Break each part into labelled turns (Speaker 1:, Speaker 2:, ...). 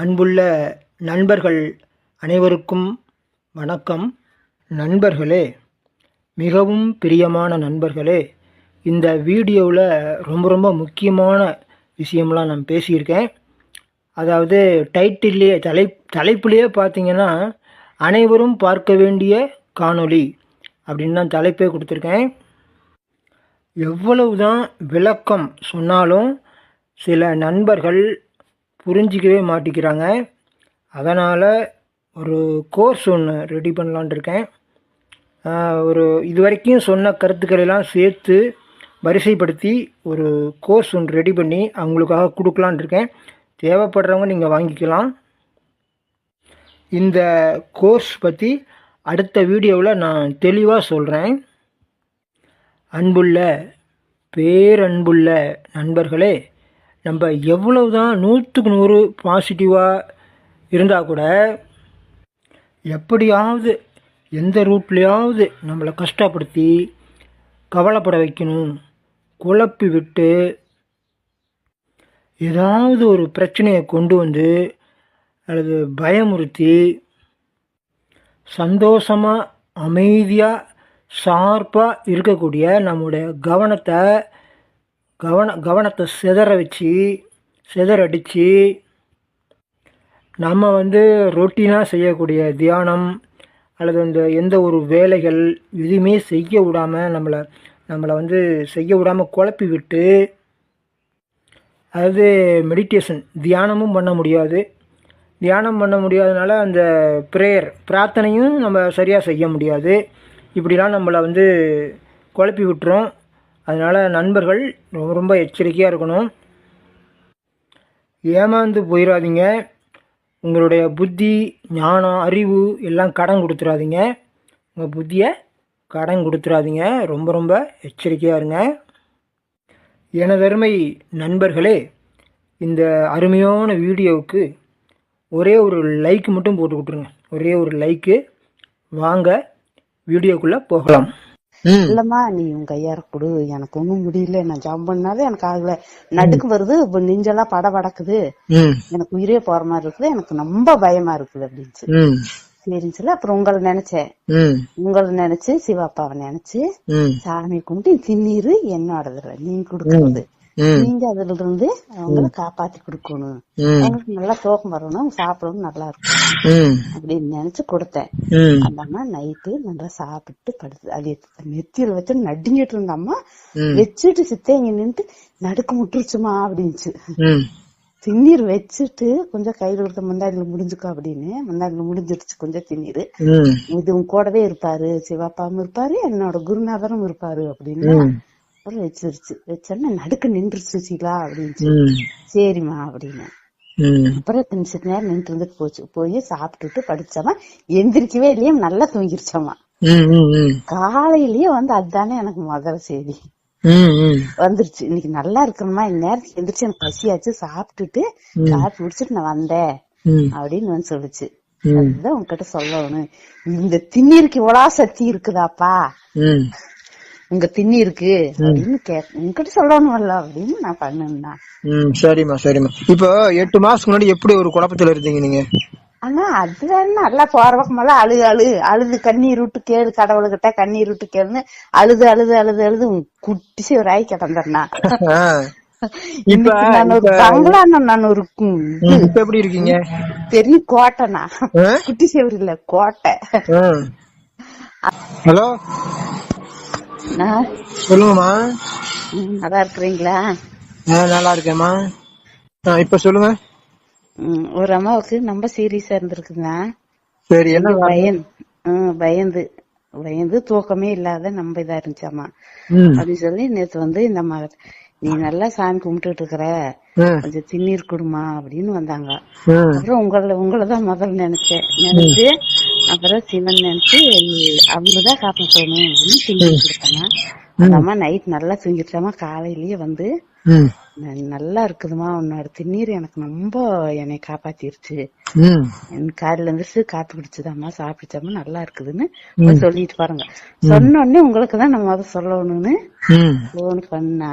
Speaker 1: அன்புள்ள நண்பர்கள் அனைவருக்கும் வணக்கம். நண்பர்களே, மிகவும் பிரியமான நண்பர்களே, இந்த வீடியோவில் ரொம்ப முக்கியமான விஷயம்லாம் நான் பேசியிருக்கேன். அதாவது டைட்டில்லையே தலைப்புலேயே பார்த்தீங்கன்னா, அனைவரும் பார்க்க வேண்டிய காணொளி அப்படின்னு தான் தலைப்பே கொடுத்துருக்கேன். எவ்வளவு தான் விளக்கம் சொன்னாலும் சில நண்பர்கள் புரிஞ்சிக்கவே மாட்டிக்கிறாங்க. அதனால் ஒரு கோர்ஸ் ஒன்று ரெடி பண்ணலான் இருக்கேன். இது வரைக்கும் சொன்ன கருத்துக்களெல்லாம் சேர்த்து வரிசைப்படுத்தி ஒரு கோர்ஸ் ஒன்று ரெடி பண்ணி அவங்களுக்காக கொடுக்கலான் இருக்கேன். தேவைப்படுறவங்க நீங்கள் வாங்கிக்கலாம். இந்த கோர்ஸ் பற்றி அடுத்த வீடியோவில் நான் தெளிவாக சொல்கிறேன். அன்புள்ள பேரன்புள்ள நண்பர்களே, நம்ம எவ்வளவு தான் 100க்கு 100 பாசிட்டிவாக இருந்தால் கூட எப்படியாவது எந்த ரூட்லேயாவது நம்மளை கஷ்டப்படுத்தி கவலைப்பட வைக்கணும், குழப்பி விட்டு ஏதாவது ஒரு பிரச்சனையை கொண்டு வந்து அல்லது பயமுறுத்தி சந்தோஷமாக அமைதியாக ஷார்ப்பாக இருக்கக்கூடிய நம்முடைய கவனத்தை சிதறடித்து நம்ம ரொட்டீனாக செய்யக்கூடிய தியானம் அல்லது எந்த ஒரு வேலைகள் எதுவுமே செய்ய விடாமல் நம்மளை செய்ய விடாமல் குழப்பி விட்டு, அதாவது மெடிடேஷன் தியானம் பண்ண முடியாதனால அந்த பிரார்த்தனையும் நம்ம சரியாக செய்ய முடியாது. இப்படிலாம் நம்மளை குழப்பி விட்டுரும். அதனால் நண்பர்கள் ரொம்ப எச்சரிக்கையாக இருக்கணும். ஏமாந்து போயிடாதீங்க. உங்களுடைய புத்தி, ஞானம், அறிவு எல்லாம் கடன் கொடுத்துடாதீங்க. உங்கள் புத்தியை கடன் கொடுத்துடாதீங்க. ரொம்ப எச்சரிக்கையாக இருங்க. எனதருமை நண்பர்களே, இந்த அருமையான வீடியோவுக்கு ஒரே ஒரு லைக் மட்டும் போட்டு விட்ருங்க. ஒரே ஒரு லைக்கு. வாங்க வீடியோக்குள்ளே போகலாம்.
Speaker 2: இல்லம்மா, நீ உன் கையார கொடு, எனக்கு ஒண்ணும் முடியல, நான் ஜம்ப் பண்ணாலே எனக்கு ஆகல, நடுக்கு வருது, இப்ப நெஞ்செல்லாம் படக்குது, எனக்கு உயிரே போற மாதிரி இருக்குது, எனக்கு ரொம்ப பயமா இருக்குது அப்படின்னு சரின்னு சொல்லி அப்புறம் உங்களை நினைச்சு சிவாப்பாவை நினைச்சு சாமி கும்பிட்டு திண்ணீரு என்னோடது நீங்க கொடுக்கறது, நீங்க அதுல இருந்து அவங்களை காப்பாத்தி கொடுக்கணும், அவங்களுக்கு நல்லா தூக்கம் வரணும், சாப்பிடணும், நல்லா இருக்கும் அப்படின்னு நினைச்சு கொடுத்தேன். அந்த அம்மா நைட்டு நல்லா சாப்பிட்டு படுத்து அது நெத்தியில வச்சு நடுங்கிட்டு இருந்த அம்மா வச்சுட்டு சித்தேங்க நின்று நடுக்கு முட்டுருச்சுமா அப்படின்ச்சு. திண்ணீர் வச்சுட்டு கொஞ்சம் கையில கொடுத்த முந்தாடியில முடிஞ்சுக்கோ அப்படின்னு, முந்தாடியில முடிஞ்சிருச்சு கொஞ்சம் திண்ணீர். இது உன் கூடவே இருப்பாரு, சிவாப்பாவும் இருப்பாரு, என்னோட குருநாதரும் இருப்பாரு அப்படின்னு வச்சிருச்சு. வச்சோன்னா நடுக்க நின்றுச்சு சீலா அப்படின்னு. சரிம்மா அப்படின்னு அப்புறம் நிமிஷ நேரம் நின்று இருந்துட்டு போய் சாப்பிட்டுட்டு படிச்சாமா, எந்திரிக்கவே இல்லையே, நல்லா தூங்கிருச்சாமா. காலையிலயே அதுதானே எனக்கு முதல் செய்தி வந்துருச்சு. இன்னைக்கு நல்லா இருக்கணுமா, இந்நேரத்துக்கு எந்திரிச்சு எனக்கு பசியாச்சு, சாப்பிட்டுட்டு காப்பி குடிச்சிட்டு நான் வந்தேன் அப்படின்னு சொல்லுச்சு. அதுதான் உங்ககிட்ட சொல்லணும், இந்த திண்ணீருக்கு இவ்வளவு சக்தி இருக்குதாப்பா, உங்க திண்ணி இருக்கு அப்படின்னு உங்ககிட்ட சொல்லணும்ல அப்படின்னு நான் பண்ணுனா.
Speaker 1: சரிம்மா. இப்போ 8 மாசத்துக்கு முன்னாடி எப்படி ஒரு குழப்பத்துல இருந்தீங்க நீங்க?
Speaker 2: ஆனா அதுல நல்லா போற பக்கமெல்லாம் அழுது கண்ணீர் விட்டு கேளு, கடவுள்கிட்ட கண்ணீர் விட்டு கேளுன்னு அழுது குட்டிசி ஒரு ஆய் கிடந்தா. நான் ஒரு பங்களா, நான் ஒரு
Speaker 1: எப்படி இருக்கீங்க,
Speaker 2: பெரிய கோட்டைனா, குட்டி சேவர் இல்ல கோட்டை.
Speaker 1: ஹலோ சொல்லுங்கம்மா.
Speaker 2: நல்லா இருக்கிறீங்களா?
Speaker 1: நல்லா இருக்கேம்மா. இப்ப சொல்லுங்க.
Speaker 2: ஒரு அம்மாவுக்கு ரொம்ப சீரியஸா இருந்திருக்குங்க.
Speaker 1: சரி, என்ன
Speaker 2: பயந்து தூக்கமே இல்லாத நம்ம இதா இருந்துச்சாமா அப்படின்னு சொல்லி நேத்து இந்த மாதிரி நீ நல்லா சாமி கும்பிட்டு இருக்கிற, கொஞ்சம் திண்ணீர் குடுமா அப்படின்னு வந்தாங்க. அப்புறம் உங்களதான் முதல்ல நினைச்சு அப்புறம் சிவன் நினைச்சு அவங்கதான் காப்பாற்றணும் அப்படின்னு திண்ணீர் கொடுத்தாங்க. அந்த அம்மா நைட் நல்லா தூங்கிடுச்சாமா. காலையிலயே நல்லா இருக்குதுமா, உன்னோட திண்ணீர் எனக்கு ரொம்ப என்னை காப்பாத்திருச்சு, என் காலையில இருந்துச்சு காப்பி குடிச்சுதாம்மா, சாப்பிடுச்சாமா, நல்லா இருக்குதுன்னு சொல்லிட்டு பாருங்க. சொன்ன உடனே உங்களுக்குதான் நம்ம அதை சொல்லணும்னு போன் பண்ணா.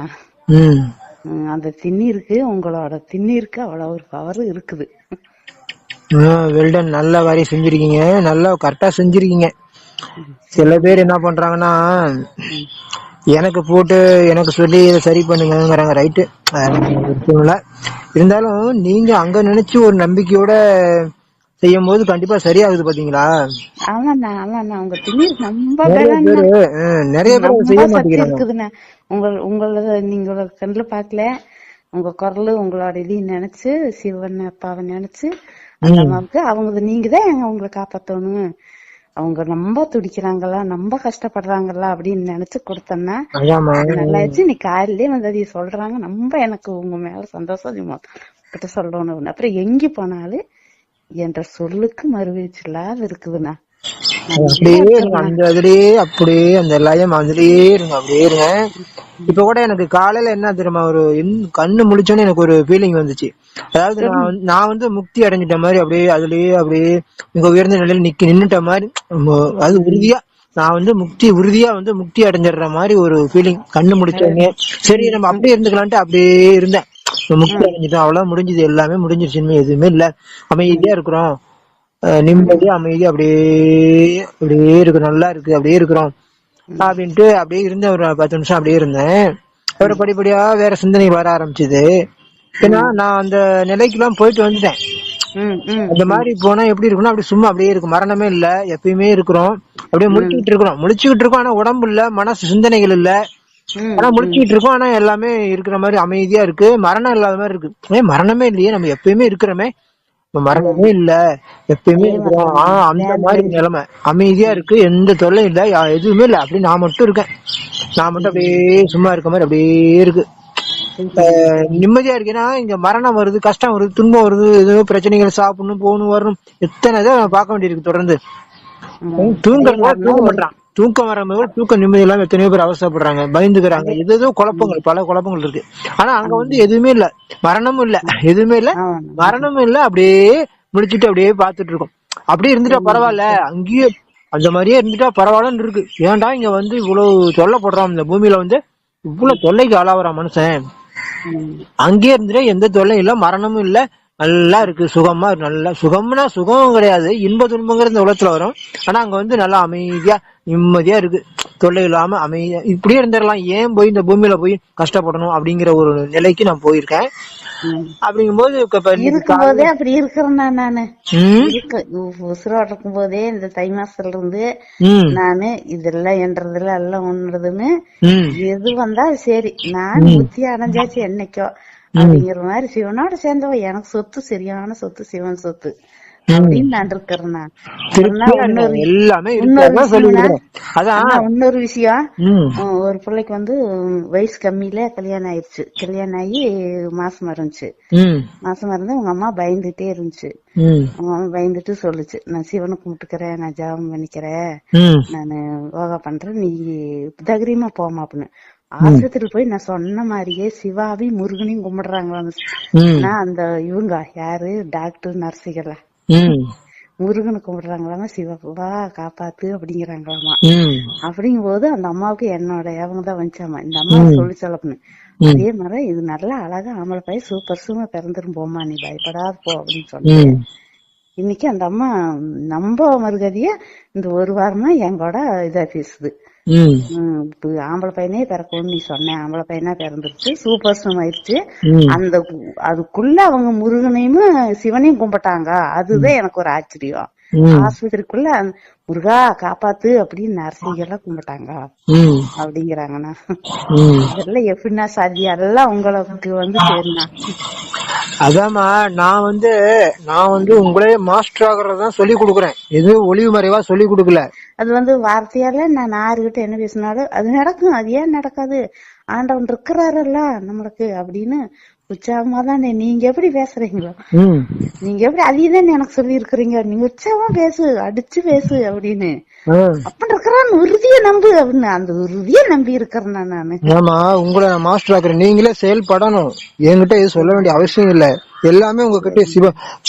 Speaker 2: அந்த திண்ணீருக்கு, உங்களோட திண்ணீருக்கு அவ்வளவு ஒரு பவர் இருக்குது.
Speaker 1: வெல்டன், நல்ல வேலையை செஞ்சிருக்கீங்க, நல்லா கரெக்டா செஞ்சிருக்கீங்க. சில பேர் என்ன பண்றாங்கன்னா, எனக்கு போட்டு எனக்கு சொல்லி இதை சரி பண்ணுங்கிறாங்க. ரைட்டு, இருந்தாலும் நீங்க அங்க நினைச்சு ஒரு நம்பிக்கையோட செய்யும் போது கண்டிப்பா சரியாகுது பாத்தீங்களா.
Speaker 2: ஆமாண்ணா ஆமாண்ணா, உங்க திமிர் நம்ப
Speaker 1: நிறைய
Speaker 2: பலன்னா
Speaker 1: பேரு நிறைய பேர்
Speaker 2: நம்ப
Speaker 1: செய்ய
Speaker 2: சக்தி
Speaker 1: மாட்டேங்கிறாங்க.
Speaker 2: இருக்குதுண்ணா. உங்களோட நீங்க கண்ணுல பாக்கல, உங்க குரலு உங்களோட இதையும் நினைச்சு சிவன் அப்பாவை நினைச்சு அந்த அம்மாவுக்கு நீங்க தான் அவங்களை காப்பாத்தணும், அவங்க ரொம்ப துடிக்கிறாங்களா ரொம்ப கஷ்டப்படுறாங்களா அப்படின்னு நினைச்சு கொடுத்தேன்னா நல்லா ஆச்சு. நீ காலையிலே வந்து அதை சொல்றாங்க, ரொம்ப எனக்கு உங்க மேல சந்தோஷம். கிட்ட சொல்லணும். அப்புறம் எங்க போனாலும் என்ற சொல்லுக்கு மறுவீச்சு இல்லாத இருக்குதுண்ணா.
Speaker 1: அப்படியே இருங்க அந்த இதுலயே, அப்படியே அந்த லயம் அதுலயே இருங்க, அப்படியே இருங்க. இப்ப கூட எனக்கு காலையில என்ன தெரியுமா, ஒரு கண்ணு முழிச்சோன்னு எனக்கு ஒரு ஃபீலிங் வந்துச்சு. அதாவது நான் வந்து முக்தி அடைஞ்சிட்ட மாதிரி, அப்படியே அதுலயே அப்படியே மிக உயர்ந்த நிலையில நின்னுட்ட மாதிரி, அது உறுதியா நான் வந்து உறுதியா வந்து முக்தி அடைஞ்சிடுற மாதிரி ஒரு ஃபீலிங். கண்ணு முடிச்சோடனே சரி நம்ம அப்படியே இருந்துக்கலான்ட்டு அப்படியே இருந்தேன். முக்தி அடைஞ்சிட்டோம், அவ்வளவு முடிஞ்சது, எல்லாமே முடிஞ்சிருச்சு, இனிமே எதுவுமே இல்ல, அமைதியா இருக்கிறோம், நிம்மதியா அமைதியா அப்படியே அப்படியே இருக்கு, நல்லா இருக்கு, அப்படியே இருக்கிறோம் அப்படின்ட்டு அப்படியே இருந்தேன். ஒரு 10 நிமிஷம் அப்படியே இருந்தேன். அப்புறம் படிப்படியா வேற சிந்தனை வர ஆரம்பிச்சுது. ஏன்னா நான் அந்த நிலைக்கு எல்லாம் போயிட்டு வந்துட்டேன். அந்த மாதிரி போனா எப்படி இருக்குன்னா, அப்படி சும்மா அப்படியே இருக்கு, மரணமே இல்ல, எப்பயுமே இருக்கிறோம், அப்படியே முழிச்சுக்கிட்டு இருக்கோம். ஆனா உடம்பு இல்ல, மனசு சிந்தனைகள் இல்ல, ஆனா முழிச்சுக்கிட்டு இருக்கோம். ஆனா எல்லாமே இருக்கிற மாதிரி அமைதியா இருக்கு, மரணம் இல்லாத மாதிரி இருக்கு. மரணமே இல்லையே, நம்ம எப்பயுமே இருக்கிறோமே, மரணமே இல்ல, எப்பயுமே இருக்கிறோம். அந்த மாதிரி நிலைமை அமைதியா இருக்கு, எந்த தொல்லையும் இல்ல, எதுவுமே இல்ல, அப்படி நான் மட்டும் இருக்கேன். நான் மட்டும் அப்படியே சும்மா இருக்க மாதிரி அப்படியே இருக்கு, நிம்மதியா இருக்கு. ஏன்னா இங்க மரணம் வருது, கஷ்டம் வருது, துன்பம் வருது, ஏதோ பிரச்சனைகள், சாப்பிடணும் போகணும் வரணும், எத்தனை இதை பார்க்க வேண்டியிருக்கு தொடர்ந்து. தூங்க மாட்டான், தூக்கம் வராம தூக்கம் நிம்மதி இல்லாம எத்தனையோ பேர் அவசரப்படுறாங்க, பயந்துக்கிறாங்க, ஏதோ குழப்பங்கள், பல குழப்பங்கள் இருக்கு. ஆனா அங்க வந்து எதுவுமே இல்ல, மரணமும் இல்ல, எதுவுமே இல்ல, மரணமும் இல்ல, அப்படியே முடிச்சுட்டு அப்படியே பாத்துட்டு இருக்கோம். அப்படியே இருந்துட்டா பரவாயில்ல, அங்கேயே அந்த மாதிரியே இருந்துட்டா பரவாயில்லன்னு இருக்கு. ஏன்டா இங்க வந்து இவ்வளவு தொல்லை போடுறான், இந்த பூமியில வந்து இவ்வளவு தொல்லைக்கு ஆளாவறான் மனுஷன், அங்கேயே இருந்துட்டா எந்த தொல்லையும் இல்ல, மரணமும் இல்ல, நல்லா இருக்கு, சுகமா, நல்லா சுகம்னா சுகம் கிடையாது, இன்ப துன்பங்கிறது இந்த உலகத்துல வரும். ஆனா அங்க வந்து நல்லா அமைதியா நிம்மதியா இருக்கு, தொல்லை இல்லாம அமைதியா இப்படியே இருந்துடலாம். ஏன் போய் இந்த பூமியில போய் கஷ்டப்படணும் அப்படிங்கிற ஒரு நிலைக்கு நான் போயிருக்கேன். அப்படிங்கும்போது
Speaker 2: இருக்கும்போதே அப்படி இருக்கிறேன்னா நானு உசுரோட இருக்கும் போதே இந்த தை மாசத்துல இருந்து நானு இதெல்லாம் என்றதுல எல்லாம் ஒண்ணுறதுன்னு எது வந்தா சரி, நான் புத்தி அடைஞ்சாச்சு என்னைக்கோ அப்படிங்கிற மாதிரி சிவனோட சேர்ந்தவ. எனக்கு சொத்து சரியான சொத்து, சிவன் சொத்து அப்படின்னு நான் இருக்கிறேன்னா. இன்னொரு விஷயம், ஒரு பிள்ளைக்கு வந்து வயசு கம்மியில கல்யாணம் ஆயிடுச்சு. கல்யாணம் ஆகி மாசமா இருந்துச்சு. மாசமா இருந்து உங்க அம்மா பயந்துட்டே இருந்துச்சு. உங்க அம்மா பயந்துட்டு சொல்லுச்சு, நான் சிவனை கும்பிட்டுக்கிறேன், நான் ஜபம் பண்ணிக்கிறேன், நானு யோகா பண்றேன், நீ தைரியமா போமா அப்படின்னு. ஆஸ்பத்திரி போய் நான் சொன்ன மாதிரியே சிவாவையும் முருகனையும் கும்பிடுறாங்களாம். நான் அந்த இவங்க யாரு டாக்டர் நர்ஸுகள முருகனை கும்பிடுறாங்களாமா, சிவா காப்பாத்து அப்படிங்கிறாங்களாமா. அப்படிங்கும் போது அந்த அம்மாவுக்கு என்னோட ஏவங்கதான் வந்துச்சாமா, இந்த அம்மா சொல்லி சொல்லப்பண்ணு, அதே மாதிரி இது நல்லா அழகா ஆம்பளை பையன் சூப்பர் சூமா பிறந்துரும், போமா நீ பயப்படாது போ அப்படின்னு சொன்னேன். இன்னைக்கு அந்த அம்மா நம்ப மறுகதியா இந்த ஒரு வாரமா என் கூட இதா பேசுது. ஆம்பளை பையனே பிறக்கணும்னு நீ சொன்ன, ஆம்பளை பையனா பிறந்துருச்சு, சூப்பர் ஸ்டம் ஆயிடுச்சு. அந்த அதுக்குள்ள அவங்க முருகனையும் சிவனையும் கும்பிட்டாங்க, அதுதான் எனக்கு ஒரு ஆச்சரியம். ஆஸ்பத்திரிக்குள்ள முருகா காப்பாத்து அப்படின்னு நர்சிங்கெல்லாம் கும்பிட்டாங்க அப்படிங்கிறாங்கண்ணா. அதெல்லாம் எப்படின்னா சாத்தியம், அதெல்லாம் உங்களுக்கு வந்து சரிண்ணா.
Speaker 1: அதாம்மா, நான் வந்து உங்களே மாஸ்டர் ஆகுறதான் சொல்லி கொடுக்குறேன், எதுவும் ஒளிவு மறைவா சொல்லி கொடுக்கல.
Speaker 2: அது வந்து வார்த்தையால நான் யாருகிட்ட என்ன பேசினாலும் அது நடக்கும். அது ஏன் நடக்காது, ஆண்டவன் இருக்கிறாருல்ல நம்மளுக்கு அப்படின்னு உற்சாகமா தான். நீங்க எப்படி பேசுறீங்களோ, நீங்க எப்படி அதையும் எனக்கு சொல்லி இருக்கிறீங்க, நீங்க உற்சாகமா பேசு, அடிச்சு பேசு அப்படின்னு. அப்ப இருக்கிறான்னு உறுதியை நம்பு அப்படின்னு, அந்த உறுதியை நம்பி இருக்கிறேன் நானு.
Speaker 1: ஆமா, உங்களை நான் மாஸ்டர் ஆக்குறேன், நீங்களே செயல்படணும், என்கிட்ட எது சொல்ல வேண்டிய அவசியம் இல்ல. எல்லாமே உங்ககிட்ட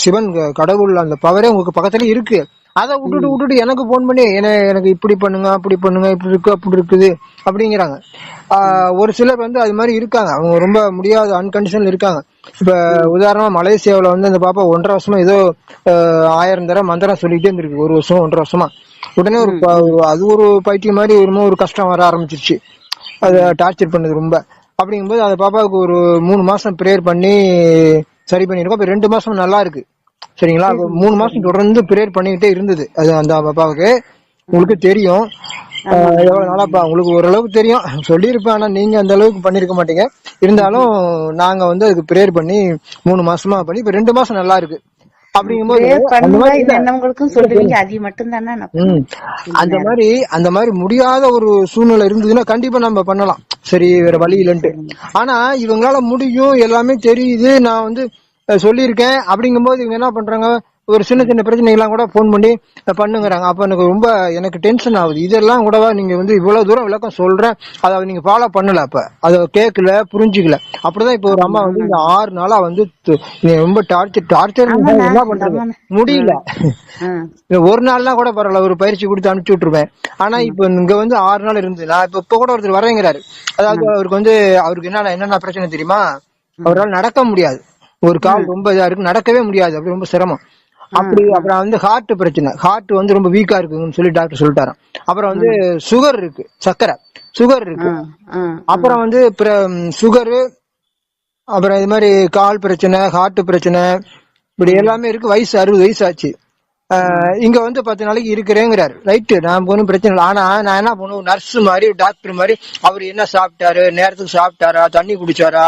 Speaker 1: சிவன் கடவுள் அந்த பவரே உங்களுக்கு பக்கத்துல இருக்கு. அதை விட்டுட்டு எனக்கு போன் பண்ணி எனக்கு இப்படி பண்ணுங்க அப்படி பண்ணுங்க, இப்படி இருக்கு அப்படி இருக்குது அப்படிங்கிறாங்க. ஒரு சிலர் வந்து அது மாதிரி இருக்காங்க, அவங்க ரொம்ப முடியாத அன்கண்டிஷன்ல இருக்காங்க. இப்ப உதாரணமா மலேசியாவில வந்து அந்த பாப்பா 1.5 வருஷமா ஏதோ 1000 தடவை மந்திரம் சொல்லிட்டே இருந்திருக்கு, 1 வருஷம் 1.5 வருஷமா. உடனே அது ஒரு பைத்தியம் மாதிரி ஒரு கஷ்டம் வர ஆரம்பிச்சிருச்சு, அதை டார்ச்சர் பண்ணுது ரொம்ப. அப்படிங்கும்போது அந்த பாப்பாவுக்கு ஒரு 3 மாசம் பிரேயர் பண்ணி சரி பண்ணிருக்கோம். இப்ப 2 மாசம் நல்லா இருக்கு. சரிங்களா? 3 மாசம் தொடர்ந்து பிரேயர் பண்ணிக்கிட்டே இருந்தது அது அந்த பாப்பாவுக்கு. உங்களுக்கு தெரியும் எவ்வளவு நாளாப்பா, உங்களுக்கு ஓரளவுக்கு தெரியும் சொல்லியிருப்பேன். ஆனா நீங்க அந்த அளவுக்கு பண்ணிருக்க மாட்டீங்க. இருந்தாலும் நாங்க வந்து அதுக்கு பிரேயர் பண்ணி 3 மாசமா பண்ணி இப்ப 2 மாசம் நல்லா இருக்கு. அப்படிங்கும்போது அந்த மாதிரி முடியாத ஒரு சூழ்நிலை இருந்ததுன்னா கண்டிப்பா நம்ம பண்ணலாம், சரி வேற வழி இல்லைன்ட்டு. ஆனா இவங்களால முடியும், எல்லாமே தெரியுது, நான் வந்து சொல்லியிருக்கேன். அப்படிங்கும்போது இவங்க என்ன பண்றாங்க, ஒரு சின்ன சின்ன பிரச்சனைகள்லாம் கூட போன் பண்ணி பண்ணுங்கிறாங்க. அப்ப எனக்கு டென்ஷன் ஆகுது. இதெல்லாம் கூடவா நீங்க வந்து இவ்வளவு தூரம் விளக்கம் சொல்றேன், அதை நீங்க ஃபாலோ பண்ணல, அப்ப அதை கேட்கல, புரிஞ்சுக்கல. அப்படிதான் இப்ப ஒரு அம்மா வந்து இந்த 6 நாளா வந்து ரொம்ப டார்ச்சர் என்ன பண்றது முடியல. ஒரு நாள்லாம் கூட பரவாயில்ல, ஒரு பயிற்சி கொடுத்து அனுப்பிச்சு விட்டுருவேன். ஆனா இப்ப இங்க வந்து 6 நாள் இருந்து நான் இப்ப கூட ஒருத்தர் வரேங்கிறாரு. அதாவது அவருக்கு என்னென்ன பிரச்சனை தெரியுமா, அவரால் நடக்க முடியாது, ஒரு கால் ரொம்ப இதா இருக்கு, நடக்கவே முடியாது, அப்படி ரொம்ப சிரமம். அப்புறம் வந்து ஹார்ட் பிரச்சனை, ஹார்ட் வந்து ரொம்ப வீக்கா இருக்குன்னு சொல்லி டாக்டர் சொல்லிட்டாராம். அப்புறம் வந்து சுகர் இருக்கு, சக்கரை சுகர் இருக்கு. அப்புறம் வந்து சுகரு, அப்புறம் இது மாதிரி கால் பிரச்சனை, ஹார்ட் பிரச்சனை, இப்படி எல்லாமே இருக்கு. வயசு 60 வயசு ஆச்சு. இங்க வந்து 10 நாளைக்கு இருக்கிறேங்கிறாரு. ரைட்டு, நான் ஒன்றும் பிரச்சனை இல்லை. ஆனா நான் என்ன பண்ணுவோம், நர்ஸ் மாதிரி டாக்டர் மாதிரி அவர் என்ன சாப்பிட்டாரு, நேரத்துக்கு சாப்பிட்டாரா, தண்ணி குடிச்சாரா,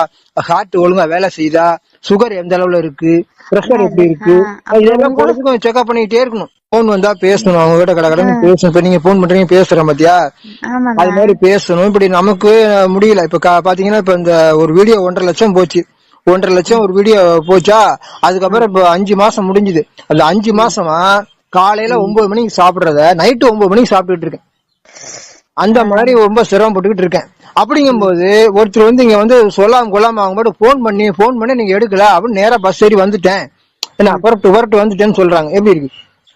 Speaker 1: ஹார்ட் ஒழுங்கா வேலை செய்தா, சுகர் எந்த அளவுல இருக்கு, பிரஷர் எப்படி இருக்கு, இதெல்லாம் பொழுதுக்கும் செக்அப் பண்ணிக்கிட்டே இருக்கணும். போன் வந்தா பேசணும், அவங்க கிட்ட கடை பேசணும். இப்ப நீங்க போன் பண்றீங்க, பேசுறேன் பாத்தியா, அது மாதிரி பேசணும். இப்படி நமக்கு முடியல. இப்ப பாத்தீங்கன்னா இப்ப இந்த ஒரு வீடியோ 1.5 லட்சம் போச்சு, 1.5 லட்சம் ஒரு வீடியோ போச்சா. அதுக்கப்புறம் இப்ப 5 மாசம் முடிஞ்சுது. அந்த 5 மாசமா காலையில 9 மணிக்கு சாப்பிடுறத நைட்டு 9 மணிக்கு சாப்பிட்டுட்டு இருக்கேன். அந்த மாதிரி ரொம்ப சிரமப்பட்டுக்கிட்டு இருக்கேன். அப்படிங்கும்போது ஒருத்தர் வந்து இங்க வந்து சொல்லாம கொள்ளாம அவங்க மட்டும் போன் பண்ணி நீங்க எடுக்கல அப்படின்னு நேரா பஸ் ஏறி வந்துட்டேன், என்ன புறப்பட்டு வந்துட்டேன்னு சொல்றாங்க. எப்படி இருக்கு?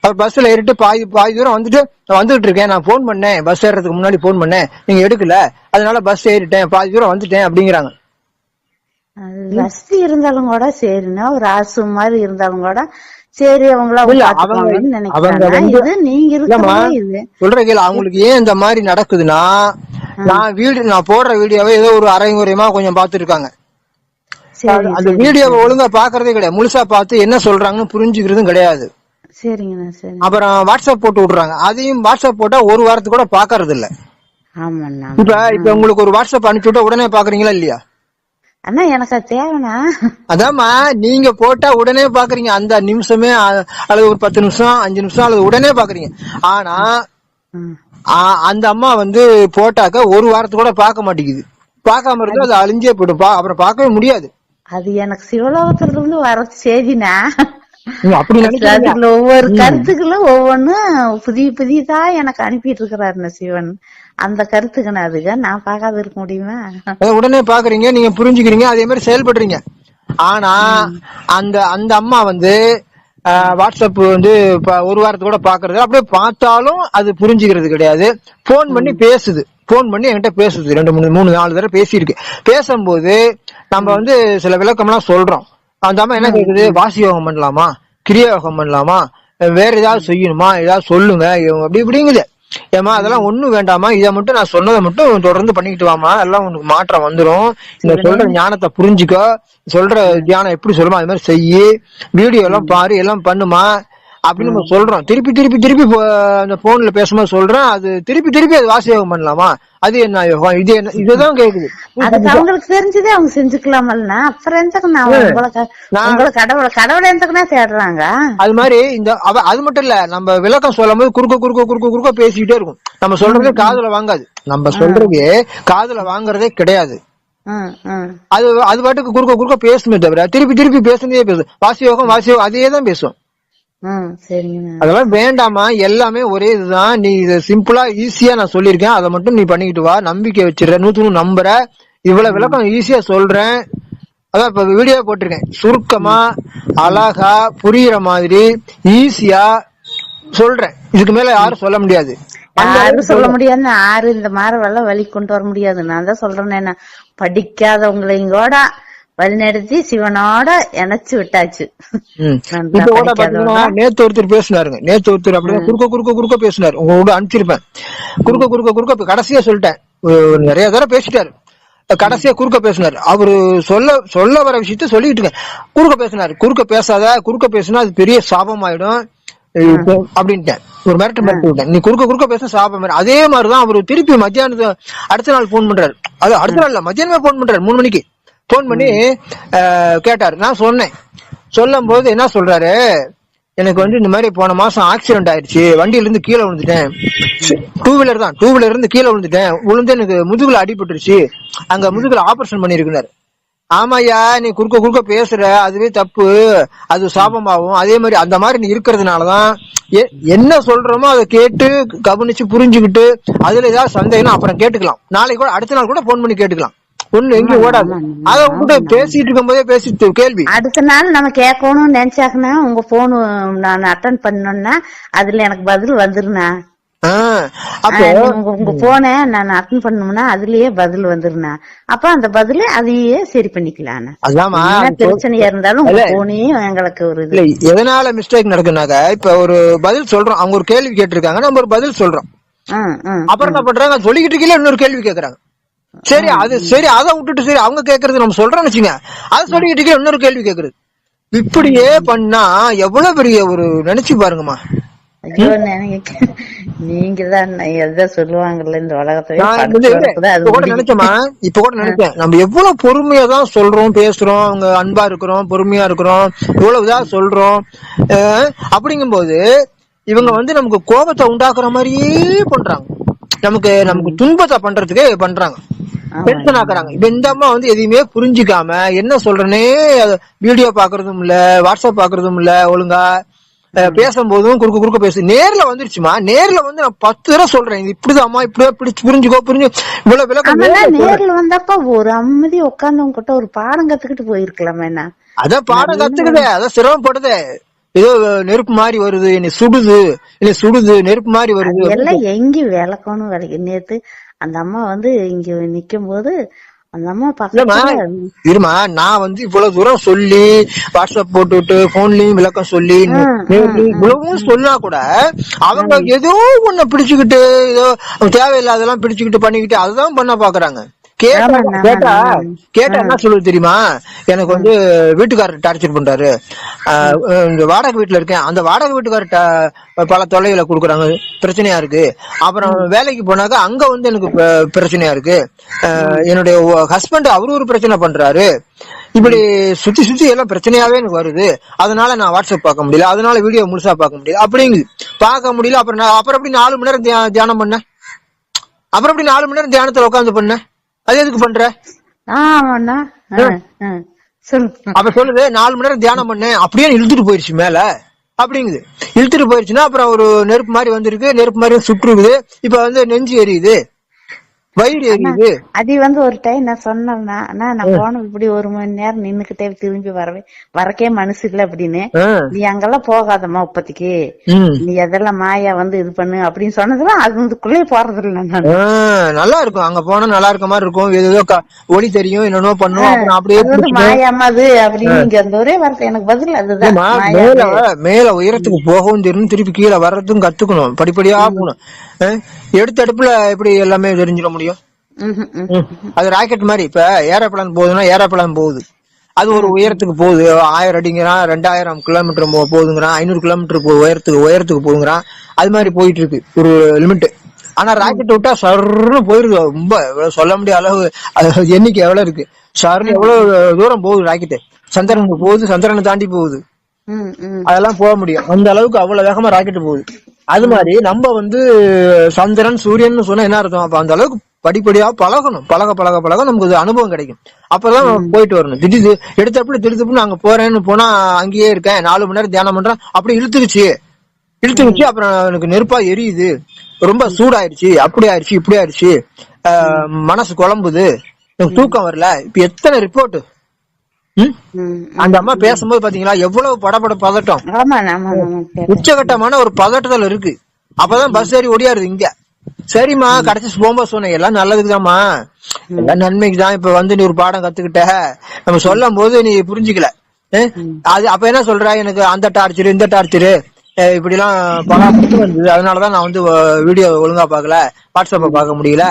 Speaker 1: அப்ப பஸ்ல ஏறிட்டு பாதி தூரம் வந்துட்டு இருக்கேன், நான் போன் பண்ணேன், பஸ் ஏறதுக்கு முன்னாடி போன் பண்ணேன், நீங்க எடுக்கல, அதனால பஸ் ஏறிட்டேன், பாதி தூரம் வந்துட்டேன் அப்படிங்கிறாங்க.
Speaker 2: வசதி இருந்தாலும் கூட சரின்னா, ஒரு ஆசு மாதிரி இருந்தாலும் கூட சரி அவங்கள
Speaker 1: சொல்ற கேள்வி. அவங்களுக்கு ஏன் இந்த மாதிரி நடக்குதுன்னா, நான் போடுற வீடியோவை ஏதோ ஒரு அரைங்குறையமா கொஞ்சம் பாத்துருக்காங்க. அந்த வீடியோவை ஒழுங்கா பாக்குறதே கிடையாது, முழுசா பார்த்து என்ன சொல்றாங்கன்னு புரிஞ்சுக்கிறதும் கிடையாது. அப்புறம் வாட்ஸ்அப் போட்டு விடுறாங்க, அதையும் வாட்ஸ்அப் போட்டா ஒரு வாரத்துக்கு கூட பாக்குறது இல்ல. இப்ப உங்களுக்கு ஒரு வாட்ஸ்அப் அனுப்பிச்சு விட்டா உடனே பாக்குறீங்களா இல்லையா?
Speaker 2: அண்ணா எனக்கு தேவைனா
Speaker 1: அதாம்மா, நீங்க போட்டா உடனே பாக்குறீங்க, அந்த நிமிஷமே, அல்லது ஒரு 10 நிமிஷம் 5 நிமிஷம் அல்லது உடனே பாக்குறீங்க. ஆனா அந்த அம்மா வந்து போட்டாக்க ஒரு வாரத்துக்கு கூட பார்க்க மாட்டேங்குது. பார்க்காம இருந்தா அது அழிஞ்சே போயிடும், அப்புறம் பார்க்கவே முடியாது.
Speaker 2: அது எனக்கு சிவலோகத்துல இருந்து வர செய்தினா,
Speaker 1: அப்படி
Speaker 2: அதுல ஒவ்வொரு கருத்துக்களும் ஒவ்வொன்னும் புதியதா எனக்கு அனுப்பிட்டு இருக்கிறாரு சிவன். அந்த கருத்துக்கு நான் பார்க்காத இருக்க முடியுமா?
Speaker 1: உடனே பாக்குறீங்க, நீங்க புரிஞ்சுக்கிறீங்க, அதே மாதிரி செயல்படுறீங்க. ஆனா அந்த அம்மா வந்து வாட்ஸ்அப் வந்து ஒரு வாரத்துக்கு கூட பாக்குறது, அப்படியே பார்த்தாலும் அது புரிஞ்சுக்கிறது கிடையாது. போன் பண்ணி பேசுது, போன் பண்ணி என்கிட்ட பேசுது, 2 3 4 தடவை பேசியிருக்கு. பேசும்போது நம்ம வந்து சில விளக்கம் எல்லாம் சொல்றோம். அந்த அம்மா என்ன கேக்குது, வாசி யோகம் பண்ணலாமா, கிரியா யோகம் பண்ணலாமா, வேற ஏதாவது செய்யணுமா, ஏதாவது சொல்லுங்க அப்படி இப்படிங்குது. ஏமா அதெல்லாம் ஒண்ணும் வேண்டாமா, இதை மட்டும் நான் சொன்னதை மட்டும் தொடர்ந்து பண்ணிக்கிட்டு வாமா, எல்லாம் உனக்கு மாற்றம் வந்துடும். இந்த சொல்ற ஞானத்தை புரிஞ்சுக்க, சொல்ற தியானம் எப்படி சொல்லுமா அது மாதிரி செய்யி, வீடியோ எல்லாம் பாரு, எல்லாம் பண்ணுமா அப்படின்னு நம்ம சொல்றோம். திருப்பி அந்த போன்ல பேசும்போது சொல்றேன், அது திருப்பி அது வாசி யோகம் பண்ணலாமா, அது என்ன யோகம், இது என்ன, இதுதான் கேக்குது.
Speaker 2: அவங்களுக்கு தெரிஞ்சதே அவங்க செஞ்சுக்கலாமல்னா, அப்புறம் கடவுளை எந்தக்குனா தேடுறாங்க.
Speaker 1: அது மாதிரி அது மட்டும் இல்ல, நம்ம விளக்கம் சொல்லும் போது குறுக்க பேசிக்கிட்டே இருக்கும். நம்ம சொல்றதே காதுல வாங்காது, நம்ம சொல்றதே காதுல வாங்குறதே கிடையாது. அது பாட்டுக்கு குறுக்க பேசுமே தவிர திருப்பி பேசுனதே பேசும். வாசி யோகம் அதே தான் பேசும். அதெல்லாம் வேண்டாமா, எல்லாமே ஒரே இதுதான். நீ இத சிம்பிளா ஈஸியா நான் சொல்லிருக்கேன், அதை மட்டும் நீ பண்ணிக்கிட்டு வா, நம்பிக்கை வச்சிடற, 100 நம்புற, இவ்வளவு விளக்கம் ஈஸியா சொல்றேன், அதான் இப்ப வீடியோ போட்டிருக்கேன். சுருக்கமா அழகா புரியுற மாதிரி ஈஸியா சொல்றேன். இதுக்கு மேல யாரும் சொல்ல முடியாது.
Speaker 2: யாரும் சொல்ல முடியாது. யாரும் இந்த மாதிரி வெள்ளம் வழி கொண்டு வர முடியாது. நான் தான் சொல்றேன், என்ன படிக்காதவங்களையும் கூட வழிநடத்தி சிவனோட இணைச்சு விட்டாச்சு.
Speaker 1: இப்ப கூட பாத்தீங்கன்னா நேத்து ஒருத்தர் பேசினாருங்க. நேத்து ஒருத்தர் அப்படிதான் குறுக்க பேசினாரு. உங்களோட அனுப்பிச்சிருப்பேன். குறுக்க கடைசியா சொல்லிட்டேன். நிறைய தடவை பேசிட்டாரு. கடைசியா குறுக்க பேசினாரு. அவரு சொல்ல வர விஷயத்த சொல்லிட்டு இருக்கேன். குறுக்க பேசாத, குறுக்க பேசினா அது பெரிய சாபம் ஆயிடும் அப்படின்ட்டேன். ஒரு மிரட்டு விட்டேன். நீ குறுக்க பேச சாபம். அதே மாதிரிதான் அவரு திருப்பி மத்தியானத்து அடுத்த நாள் போன் பண்றாரு. அது அடுத்த நாள் இல்ல, மத்தியானமே போன் பண்றாரு. 3 மணிக்கு போன் பண்ணி கேட்டாரு. நான் சொன்னேன். சொல்லும் போது என்ன சொல்றாரு, எனக்கு வந்து இந்த மாதிரி போன மாசம் ஆக்சிடென்ட் ஆயிடுச்சு, வண்டியில இருந்து கீழே விழுந்துட்டேன். டூ வீலர் இருந்து கீழே விழுந்து எனக்கு முதுகுல அடிபட்டுருச்சு. அங்க முதுகுல ஆபரேஷன் பண்ணிருக்கிறாரு. ஆமாய்யா, நீ குறுக்க பேசுற, அதுவே தப்பு, அது சாபமாகும். அதே மாதிரி அந்த மாதிரி நீ இருக்கிறதுனாலதான் என்ன சொல்றோமோ அதை கேட்டு கவனிச்சு புரிஞ்சுக்கிட்டு அதுல ஏதாவது சந்தேகம் அப்புறம் கேட்டுக்கலாம். நாளைக்கு கூட அடுத்த நாள் கூட போன் பண்ணி கேட்டுக்கலாம். ஒண்ணு எங்கேயும் ஓடாது. அத கூட பேசிட்டு இருக்கும் போதே பேசிட்டு கேள்வி
Speaker 2: அடுத்த நாள் நம்ம கேட்கணும்னு நினைச்சாக்கனா உங்க போன் நான் அட்டன் பண்ணோம்னா அதுல எனக்கு பதில் வந்துருண்ணா. உங்க போன நான் அட்டன் பண்ணோம்னா அதுலயே பதில் வந்துருண்ணா. அப்ப அந்த பதில அதையே சரி பண்ணிக்கலாம். பிரச்சனையா இருந்தாலும் போனையும் எங்களுக்கு ஒரு இது.
Speaker 1: எதனால மிஸ்டேக் நடக்குனாக்க, இப்ப ஒரு பதில் சொல்றோம், அவங்க ஒரு கேள்வி கேட்டிருக்காங்க, நம்ம ஒரு பதில் சொல்றோம். அப்புறம் என்ன பண்றாங்க, சொல்லிக்கிட்டு இருக்கீங்களா இன்னொரு கேள்வி கேக்குறாங்க. சரி அதை விட்டுட்டு சரி அவங்க கேக்குறது நம்ம சொல்றோம்னு வச்சுங்க, அதை சொல்லிக்கிட்டு இன்னொரு கேள்வி கேக்குறது. இப்படியே பண்ணா எவ்வளவு பெரிய ஒரு நினைச்சு பாருங்கம்மா.
Speaker 2: ஐயோ, நீங்க தான் எதை சொல்லுவாங்கல்ல இந்த உலகத்துல.
Speaker 1: இப்ப கூட நினைச்சேன், நம்ம எவ்வளவு பொறுமையா தான் சொல்றோம், பேசுறோம், அவங்க அன்பா இருக்கிறோம், பொறுமையா இருக்கிறோம், இவ்வளவுதான் சொல்றோம். அப்படிங்கும் போது இவங்க வந்து நமக்கு கோபத்தை உண்டாக்குற மாதிரியே பண்றாங்க. நமக்கு துன்பத்தை பண்றதுக்கே பண்றாங்க, டென்ஷன் ஆக்குறாங்க. இப்ப இந்த அம்மா வந்து எதையுமே புரிஞ்சுக்காம என்ன சொல்றேனே, வீடியோ பாக்குறதும் இல்ல, வாட்ஸ்அப் பாக்குறதும் இல்ல, ஒழுங்கா பேசும்போதும் குறுக்க பேசு. நேர்ல வந்துருச்சுமா, நேர்ல வந்து நான் 10 தடவை சொல்றேன், இது இப்படிதாம்மா, இப்படியே புரிஞ்சு இவ்வளவு விளக்கம்.
Speaker 2: நேர்ல வந்தப்ப ஒரு அமைதி உட்கார்ந்தவங்க கிட்ட ஒரு பாடம் கத்துக்கிட்டு போயிருக்கலாம். என்ன
Speaker 1: அதான் பாடம் கத்துக்குதே, அதான் சிரமப்படுதே. ஏதோ நெருப்பு மாதிரி வருது, என்னை சுடுது, நெருப்பு மாதிரி வருது.
Speaker 2: எல்லாம் எங்க விளக்கணும் விளக்கு. நேத்து அந்த அம்மா வந்து இங்க நிக்கும் போது அந்த அம்மா
Speaker 1: இருமா, நான் வந்து இவ்வளவு தூரம் சொல்லி வாட்ஸ்அப் போட்டுவிட்டு போன்லயும் விளக்கம் சொல்லி இவ்வளவும் சொன்னா கூட அவங்க ஏதோ ஒண்ணு பிடிச்சுக்கிட்டு, ஏதோ தேவையில்லாதெல்லாம் பிடிச்சுக்கிட்டு பண்ணிக்கிட்டு அதுதான் பண்ண பாக்குறாங்க. கேட்டா என்ன சொல்லுது தெரியுமா, எனக்கு வந்து வீட்டுக்காரர் டார்ச்சர் பண்றாரு, இந்த வாடகை வீட்டுல இருக்கேன், அந்த வாடகை வீட்டுக்காரர் பல தொல்லைகளை கொடுக்குறாங்க, பிரச்சனையா இருக்கு. அப்புறம் வேலைக்கு போனாக்க அங்க வந்து எனக்கு பிரச்சனையா இருக்கு, என்னுடைய ஹஸ்பண்ட் அவரு ஒரு பிரச்சனை பண்றாரு, இப்படி சுத்தி எல்லாம் பிரச்சனையாவே எனக்கு வருது. அதனால நான் வாட்ஸ்அப் பார்க்க முடியல, அதனால வீடியோ முழுசா பார்க்க முடியல, அப்படிங்குது. பார்க்க முடியல. அப்புறம் எப்படி 4 மணி நேரம் தியானம் பண்ண, அப்புறம் எப்படி 4 மணி நேரம் தியானத்துல உட்காந்து பண்ண, அது எதுக்கு பண்ற? அப்ப சொல்லுது 4 மணி நேரம் தியானம் பண்ணேன், அப்படியே இழுத்துட்டு போயிருச்சு மேல அப்படிங்குது. இழுத்துட்டு போயிருச்சுன்னா அப்புறம் ஒரு நெருப்பு மாதிரி வந்திருக்கு, நெருப்பு மாதிரி சுற்றுக்குது. இப்ப வந்து நெஞ்சு எரியுது, வயிறு எரியுது.
Speaker 2: அது வந்து ஒரு டைம் நான் சொன்னேன்னா, நான் போன இப்படி 1 மணி நேரம் நின்னுகிட்டே திரும்பி வரக்கே மனசு இல்ல அப்படின்னு. நீ அங்கெல்லாம் போகாதம்மா இப்பத்திக்கு, நீ எதெல்லாம் மாயா வந்து இது பண்ணு அப்படின்னு சொன்னதுலாம் அது வந்துக்குள்ளே போறது இல்ல.
Speaker 1: நல்லா இருக்கும், அங்க போனா நல்லா இருக்க மாதிரி இருக்கும், ஏதோ ஒளி தெரியும், என்னென்னோ பண்ணும், அப்படியே
Speaker 2: மாயாமா அது அப்படின்னு. இங்க அந்த ஒரே வார்த்தை எனக்கு பதில் அதுதான்.
Speaker 1: மேல உயரத்துக்கு போகவும் தெரியும், திருப்பி கீழே வர்றதும் கத்துக்கணும், படிப்படியா போகணும். எடுத்த அடுப்புல எப்படி எல்லாமே தெரிஞ்சிட முடியும்? அது ராக்கெட் மாதிரி. இப்ப ஏரோப்ளான் போகுதுன்னா ஏரோப்ளான் போகுது, அது ஒரு உயரத்துக்கு போகுது, 1000 அடிங்கிறான், 2000 கிலோமீட்டர் போகுதுங்கிறான், 500 கிலோமீட்டர் உயரத்துக்கு போகுதுங்கிறான். அது மாதிரி போயிட்டு இருக்கு ஒரு லிமிட். ஆனா ராக்கெட் விட்டா சர்ன்னு போயிருது, ரொம்ப சொல்ல முடியாத அளவு எண்ணிக்கை எவ்வளவு இருக்கு, சர்ன்னு எவ்வளவு தூரம் போகுது ராக்கெட். சந்திரனுக்கு போகுது, சந்திரனை தாண்டி போகுது, அதெல்லாம் போக முடியும். அந்த அளவுக்கு அவ்வளவு வேகமா ராக்கெட் போகுது. அது மாதிரி நம்ம வந்து சந்திரன் சூரியன் சொன்னா என்ன அர்த்தம்? அப்ப அந்த அளவுக்கு படிப்படியா பழகணும், பழக நமக்கு அனுபவம் கிடைக்கும். அப்பதான் போயிட்டு வரணும். திடீர்னு எடுத்தப்படி அங்க போறேன்னு போனா அங்கேயே இருக்கேன், 4 மணி நேரம் தியானம் பண்றேன், அப்படி இழுத்துக்குச்சு. அப்புறம் எனக்கு நெருப்பா எரியுது, ரொம்ப சூடாயிருச்சு, அப்படி ஆயிடுச்சு, இப்படி ஆயிடுச்சு, மனசு குழம்புது, எனக்கு தூக்கம் வரல. இப்ப எத்தனை ரிப்போர்ட் அந்த அம்மா பேசும்போது பாத்தீங்களா எவ்வளவு பதட்டம், உச்சகட்டமான ஒரு பதட்டத்துல இருக்கு. அப்பதான் பஸ் ஏறி ஓடியாருது இங்க. சரிம்மா கடைசி போகும்போது சொன்னேன் எல்லாம் நல்லதுக்குதாம்மா, எல்லாம் நன்மைக்குதான். இப்ப வந்து நீ ஒரு பாடம் கத்துக்கிட்ட, நம்ம சொல்லும் போது நீ புரிஞ்சுக்கல. அது அப்ப என்ன சொல்ற, எனக்கு அந்த டார்ச்சரு இந்த டார்ச்சரு இப்படி எல்லாம் பராமரிப்பு வந்தது, அதனாலதான் நான் வந்து வீடியோ ஒழுங்கா பாக்கல, வாட்ஸ்அப்ப பாக்க முடியல,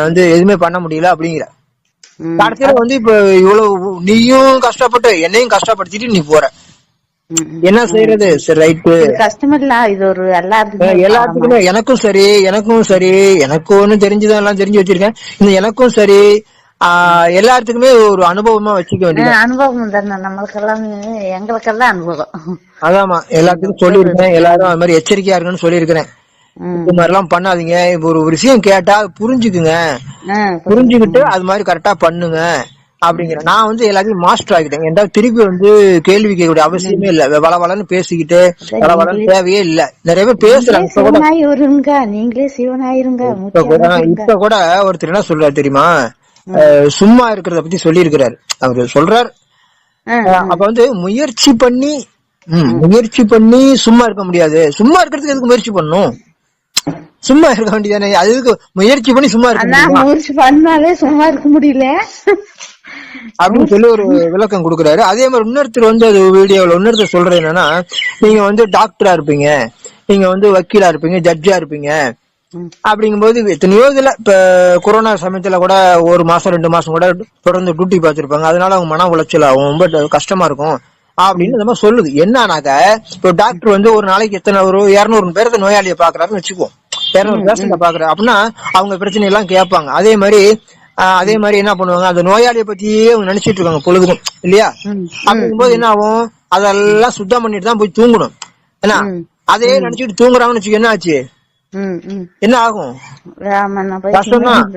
Speaker 1: வந்து எதுவுமே பண்ண முடியல அப்படிங்கிற. கடைசியில வந்து இப்ப இவ்வளவு நீயும் கஷ்டப்பட்டு என்னையும் கஷ்டப்படுத்திட்டு நீ போற, என்ன செய்யறது? சரி ரைட்டு,
Speaker 2: கஷ்டம் இல்ல, இது ஒரு
Speaker 1: எல்லாத்துக்குமே எனக்கும் சரி எனக்கு ஒண்ணு தெரிஞ்சுதான் எல்லாம் தெரிஞ்சு வச்சிருக்கேன். இந்த எனக்கும் சரி எல்லாத்துக்குமே ஒரு அனுபவமா வச்சுக்க வேண்டியது.
Speaker 2: அனுபவம் தானே நம்மளுக்கெல்லாம், எங்களுக்கெல்லாம் அனுபவம்.
Speaker 1: அதாமா எல்லாத்துக்கும் சொல்லியிருக்கேன், எல்லாரும் அது மாதிரி எச்சரிக்கையா இருக்குன்னு சொல்லியிருக்கிறேன். இந்த மாதிரி எல்லாம் பண்ணாதீங்க, இப்ப ஒரு விஷயம் கேட்டா புரிஞ்சுக்குங்க, புரிஞ்சுக்கிட்டு அது மாதிரி கரெக்டா பண்ணுங்க அப்படிங்கிற. நான் வந்து எல்லாத்தையும் மாஸ்டர் ஆகிட்டேன். ஏன்டா திருப்பி வந்து கேள்வி கேட்கக்கூடிய அவசியமே இல்ல, வளவளன்னு பேசிக்கிட்டு வளவளன்னு தேவையே இல்ல. நிறைய பேர் பேசுறாங்க.
Speaker 2: நீங்களே சிவனாயிருங்க.
Speaker 1: இப்ப கூட ஒருத்தர் என்ன சொல்றாரு தெரியுமா, சும்மா இருக்கிறத பத்தி சொல்லி இருக்கிறாரு. அவரு சொல்றாரு, அப்ப வந்து முயற்சி பண்ணி சும்மா இருக்க முடியாது. சும்மா இருக்கிறதுக்கு எதுக்கு முயற்சி பண்ணணும், சும்மா இருக்க வேண்டியதானே. அதுக்கு முயற்சி பண்ணி சும்மா இருக்க,
Speaker 2: முயற்சி பண்ணாலே சும்மா இருக்க முடியல
Speaker 1: அப்படின்னு சொல்லி ஒரு விளக்கம் கொடுக்குறாரு. அதே மாதிரி இன்னொருத்தர் வந்து அது வீடியோல இன்னொருத்தர் சொல்றது என்னன்னா, நீங்க வந்து டாக்டரா இருப்பீங்க, நீங்க வந்து வக்கீலா இருப்பீங்க, ஜட்ஜா இருப்பீங்க, அப்படிங்கும்போது எத்தனையோ இதுல இப்ப கொரோனா சமயத்துல கூட 1 மாசம் 2 மாசம் கூட தொடர்ந்து டியூட்டி பார்த்திருப்பாங்க. அதனால அவங்க மன உளைச்சல் ஆகும், ரொம்ப கஷ்டமா இருக்கும் அப்படின்னு நம்ம சொல்லுது. என்னன்னாக்க இப்போ டாக்டர் வந்து ஒரு நாளைக்கு எத்தனை ஒரு 200 பேருக்கு நோயாளியை பாக்குறாருன்னு வச்சுக்குவோம், 200 பேஷண்ட பாக்குறாரு அப்படின்னா அவங்க பிரச்சனை எல்லாம் கேட்பாங்க. அதே மாதிரி என்ன பண்ணுவாங்க, அந்த நோயாளியை பத்தியே அவங்க நினைச்சிட்டு இருக்காங்க பொழுதுக்கும் இல்லையா. அப்படிங்கும்போது என்ன ஆகும், அதெல்லாம் சுத்தம் பண்ணிட்டு தான் போய் தூங்கணும். ஏன்னா அதையே நினைச்சிட்டு தூங்குறாங்கன்னு வச்சுக்க, என்ன ஆச்சு, என்ன ஆகும், கஷ்டம்தான்.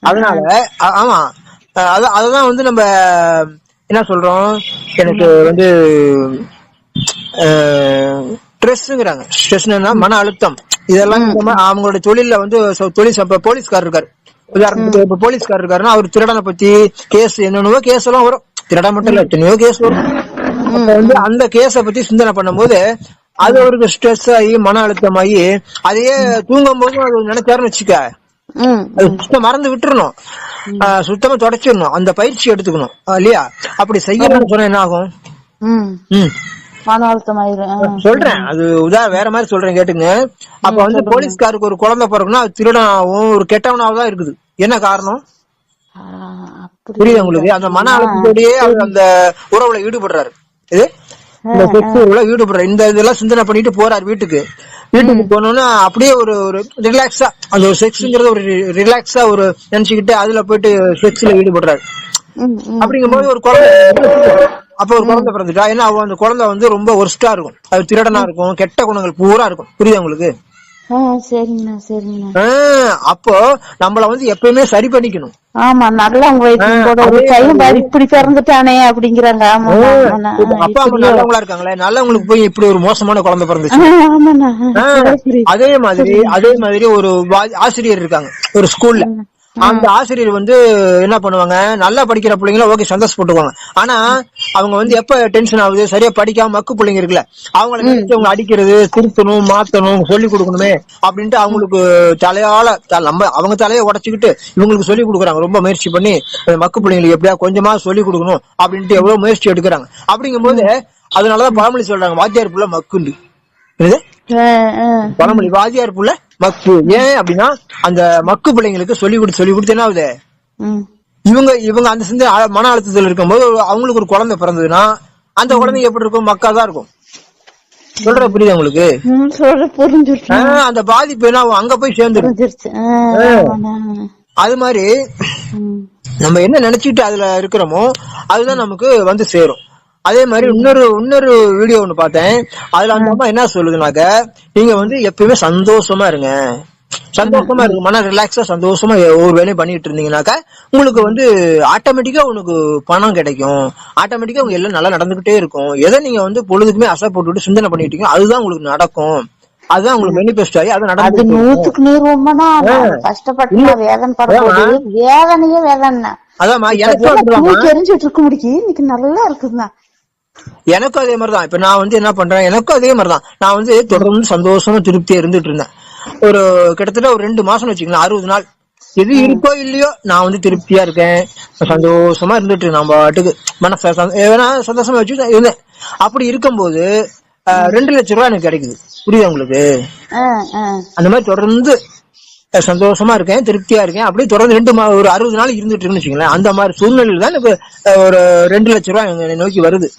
Speaker 1: அதனால ஆமா, அததான் வந்து நம்ம என்ன சொல்றோம், எனக்கு வந்து ஸ்ட்ரெஸ்ங்கிறாங்க. ஸ்ட்ரெஸ்னா மன அழுத்தம். இதெல்லாம் அவங்களோட தொழில வந்து போலீஸ்கார் இருக்காரு, உதாரணத்துக்கு இப்ப போலீஸ்கார் இருக்காருன்னா அவர் திருடனை பத்தி கேஸ் என்னென்னவோ கேஸ் எல்லாம் வரும், திருடன் மட்டும் இல்ல எத்தனையோ கேஸ் வரும். அப்ப வந்து அந்த கேஸ பத்தி சிந்தனை பண்ணும் போது அது அவருக்கு ஸ்ட்ரெஸ் ஆகி மன அழுத்தமாகி அதையே தூங்கும் போது அது நினைச்சாருன்னு வச்சுக்க, அது சுத்தம் மறந்து விட்டுறணும், சுத்தமா தொடச்சிடணும், அந்த பயிற்சி எடுத்துக்கணும் இல்லையா. அப்படி செய்யணும்னு சொன்னா என்ன ஆகும், சொல்றேன் அது வேற மாதிரி சொல்றேன் கேட்டுங்க. அப்ப வந்து போலீஸ்காருக்கு ஒரு குழந்தை பிறகுனா திருடனாவும் ஒரு கெட்டவனாவும் தான் இருக்குது. என்ன காரணம் புரியுது உங்களுக்கு? அந்த மன அழுத்தத்தோடயே அவர் அந்த உறவுல ஈடுபடுறாரு, இது இந்த செக்ஸ் உறவுல ஈடுபடுறாரு, இந்த இதெல்லாம் சிந்தனை பண்ணிட்டு போறாரு வீட்டுக்கு போனோம்னா அப்படியே ஒரு ரிலாக்ஸா அந்த ஒரு செக்ஸ்ங்கிறது ஒரு ரிலாக்ஸா ஒரு நினைச்சுக்கிட்டு அதுல போயிட்டு செக்ஸ்ல ஈடுபடுறாரு. அப்படிங்கும்போது ஒரு குழந்தை, அப்ப ஒரு குழந்தை பிறந்துட்டா என்ன ஆகும், அந்த குழந்தை வந்து ரொம்ப ஒர்ஸ்டா இருக்கும், அது திருடனா இருக்கும், கெட்ட குணங்கள் பூரா இருக்கும். புரியுது உங்களுக்கு? அப்போ நம்மள வந்து எப்பயுமே சரி பண்ணிக்கணும்.
Speaker 2: ஆமா, நல்லவங்க இப்படி பிறந்துட்டானே அப்படிங்கிறாங்க.
Speaker 1: அப்பா அம்மா நல்லவங்களா இருக்காங்களே, நல்லவங்களுக்கு போய் இப்படி ஒரு மோசமான குழந்தை பிறந்துச்சு. அதே மாதிரி ஒரு ஆசிரியர் இருக்காங்க ஒரு ஸ்கூல்ல. அந்த ஆசிரியர் வந்து என்ன பண்ணுவாங்க, நல்லா படிக்கிற பிள்ளைங்கள ஓகே சந்தோஷப்பட்டுவாங்க. ஆனா அவங்க வந்து எப்ப டென்ஷன் ஆகுது, சரியா படிக்காம மக்கு பிள்ளைங்க இருக்குல்ல, அவங்களை நினைச்சு அவங்க அடிக்கிறது, திருத்தணும், மாத்தணும், சொல்லி கொடுக்கணுமே அப்படின்ட்டு அவங்களுக்கு அவங்க தலையை உடச்சுக்கிட்டு இவங்களுக்கு சொல்லி கொடுக்குறாங்க. ரொம்ப முயற்சி பண்ணி மக்கு பிள்ளைங்களுக்கு எப்படியா கொஞ்சமா சொல்லி கொடுக்கணும் அப்படின்ட்டு எவ்வளவு முயற்சி எடுக்கிறாங்க. அப்படிங்கும்போது அதனாலதான் பழமொழி சொல்றாங்க, வாத்தியார் புள்ள மக்குண்டு. பழமொழி, வாத்தியார் புள்ள மக்கு. ஏன் அப்படின்னா அந்த மக்கு பிள்ளைங்களுக்கு சொல்லி கொடுத்து என்ன ஆகுது, இவங்க அந்த சிந்தை மன அழுத்தத்தில் இருக்கும்போது அவங்களுக்கு ஒரு குழந்தை பிறந்ததுன்னா அந்த குழந்தை எப்படி இருக்கும், மக்காதான் இருக்கும். சொல்ற புரியுது உங்களுக்கு? அந்த பாதிப்பு என்ன அங்க போய் சேர்ந்துடும். அது மாதிரி நம்ம என்ன நினைச்சிட்டு அதுல இருக்கிறோமோ அதுதான் நமக்கு வந்து சேரும். அதே மாதிரி இன்னொரு வீடியோ ஒண்ணு பார்த்தேன். அதுல அந்த அம்மா என்ன சொல்லுதுனாக்க, நீங்க வந்து எப்பயுமே சந்தோஷமா இருங்க, சந்தோஷமா இருக்கு, மன ரிலாக்ஸா சந்தோஷமா ஒரு வேலையும் பண்ணிட்டு இருந்தீங்கன்னாக்கா உங்களுக்கு வந்து ஆட்டோமேட்டிக்கா உனக்கு பணம் கிடைக்கும், ஆட்டோமேட்டிக்கா உங்க எல்லாம் நல்லா நடந்துகிட்டே இருக்கும். எதை நீங்க வந்து பொழுதுக்குமே அசை போட்டுட்டு சிந்தனை பண்ணிட்டு இருக்கீங்க அதுதான் உங்களுக்கு நடக்கும், அதுதான் உங்களுக்கு பெனிஃபிட் ஆகி அது நடந்து
Speaker 2: 100க்கு 100 உண்மைதான். கஷ்டப்பட்டு வேதனை படுறது வேதனையே வேதனை.
Speaker 1: அதாம்மா எனக்கும்
Speaker 2: தெரிஞ்சிட்டு இருக்க முடியும். இன்னைக்கு நல்லா இருக்குதுண்ணா.
Speaker 1: எனக்கும் அதே மாதிரிதான். இப்ப நான் வந்து என்ன பண்றேன், எனக்கும் அதே மாதிரிதான். நான் வந்து தொடர்ந்து சந்தோஷமா திருப்தியா இருந்துட்டு இருந்தேன். ஒரு கிட்டத்தட்ட ஒரு 2 மாசம் வச்சுக்கலாம், 60 நாள். எது இருக்கோ இல்லையோ நான் வந்து திருப்தியா இருக்கேன், சந்தோஷமா இருந்துட்டு நம்ம பாட்டுக்கு மனச சந்தோஷமா வச்சு இருந்தேன். அப்படி இருக்கும்போது 2 லட்சம் ரூபாய் எனக்கு கிடைக்குது. புரியுது உங்களுக்கு? அந்த மாதிரி தொடர்ந்து சந்தோஷமா இருக்கேன், திருப்தியா இருக்கேன். அப்படியே தொடர்ந்து ஒரு 60 நாள் இருந்துட்டு இருக்குன்னு வச்சுங்களேன். அந்த மாதிரி சூழ்நிலையில தான் எனக்கு ஒரு 2 லட்சம் ரூபாய் என்னை நோக்கி வருது.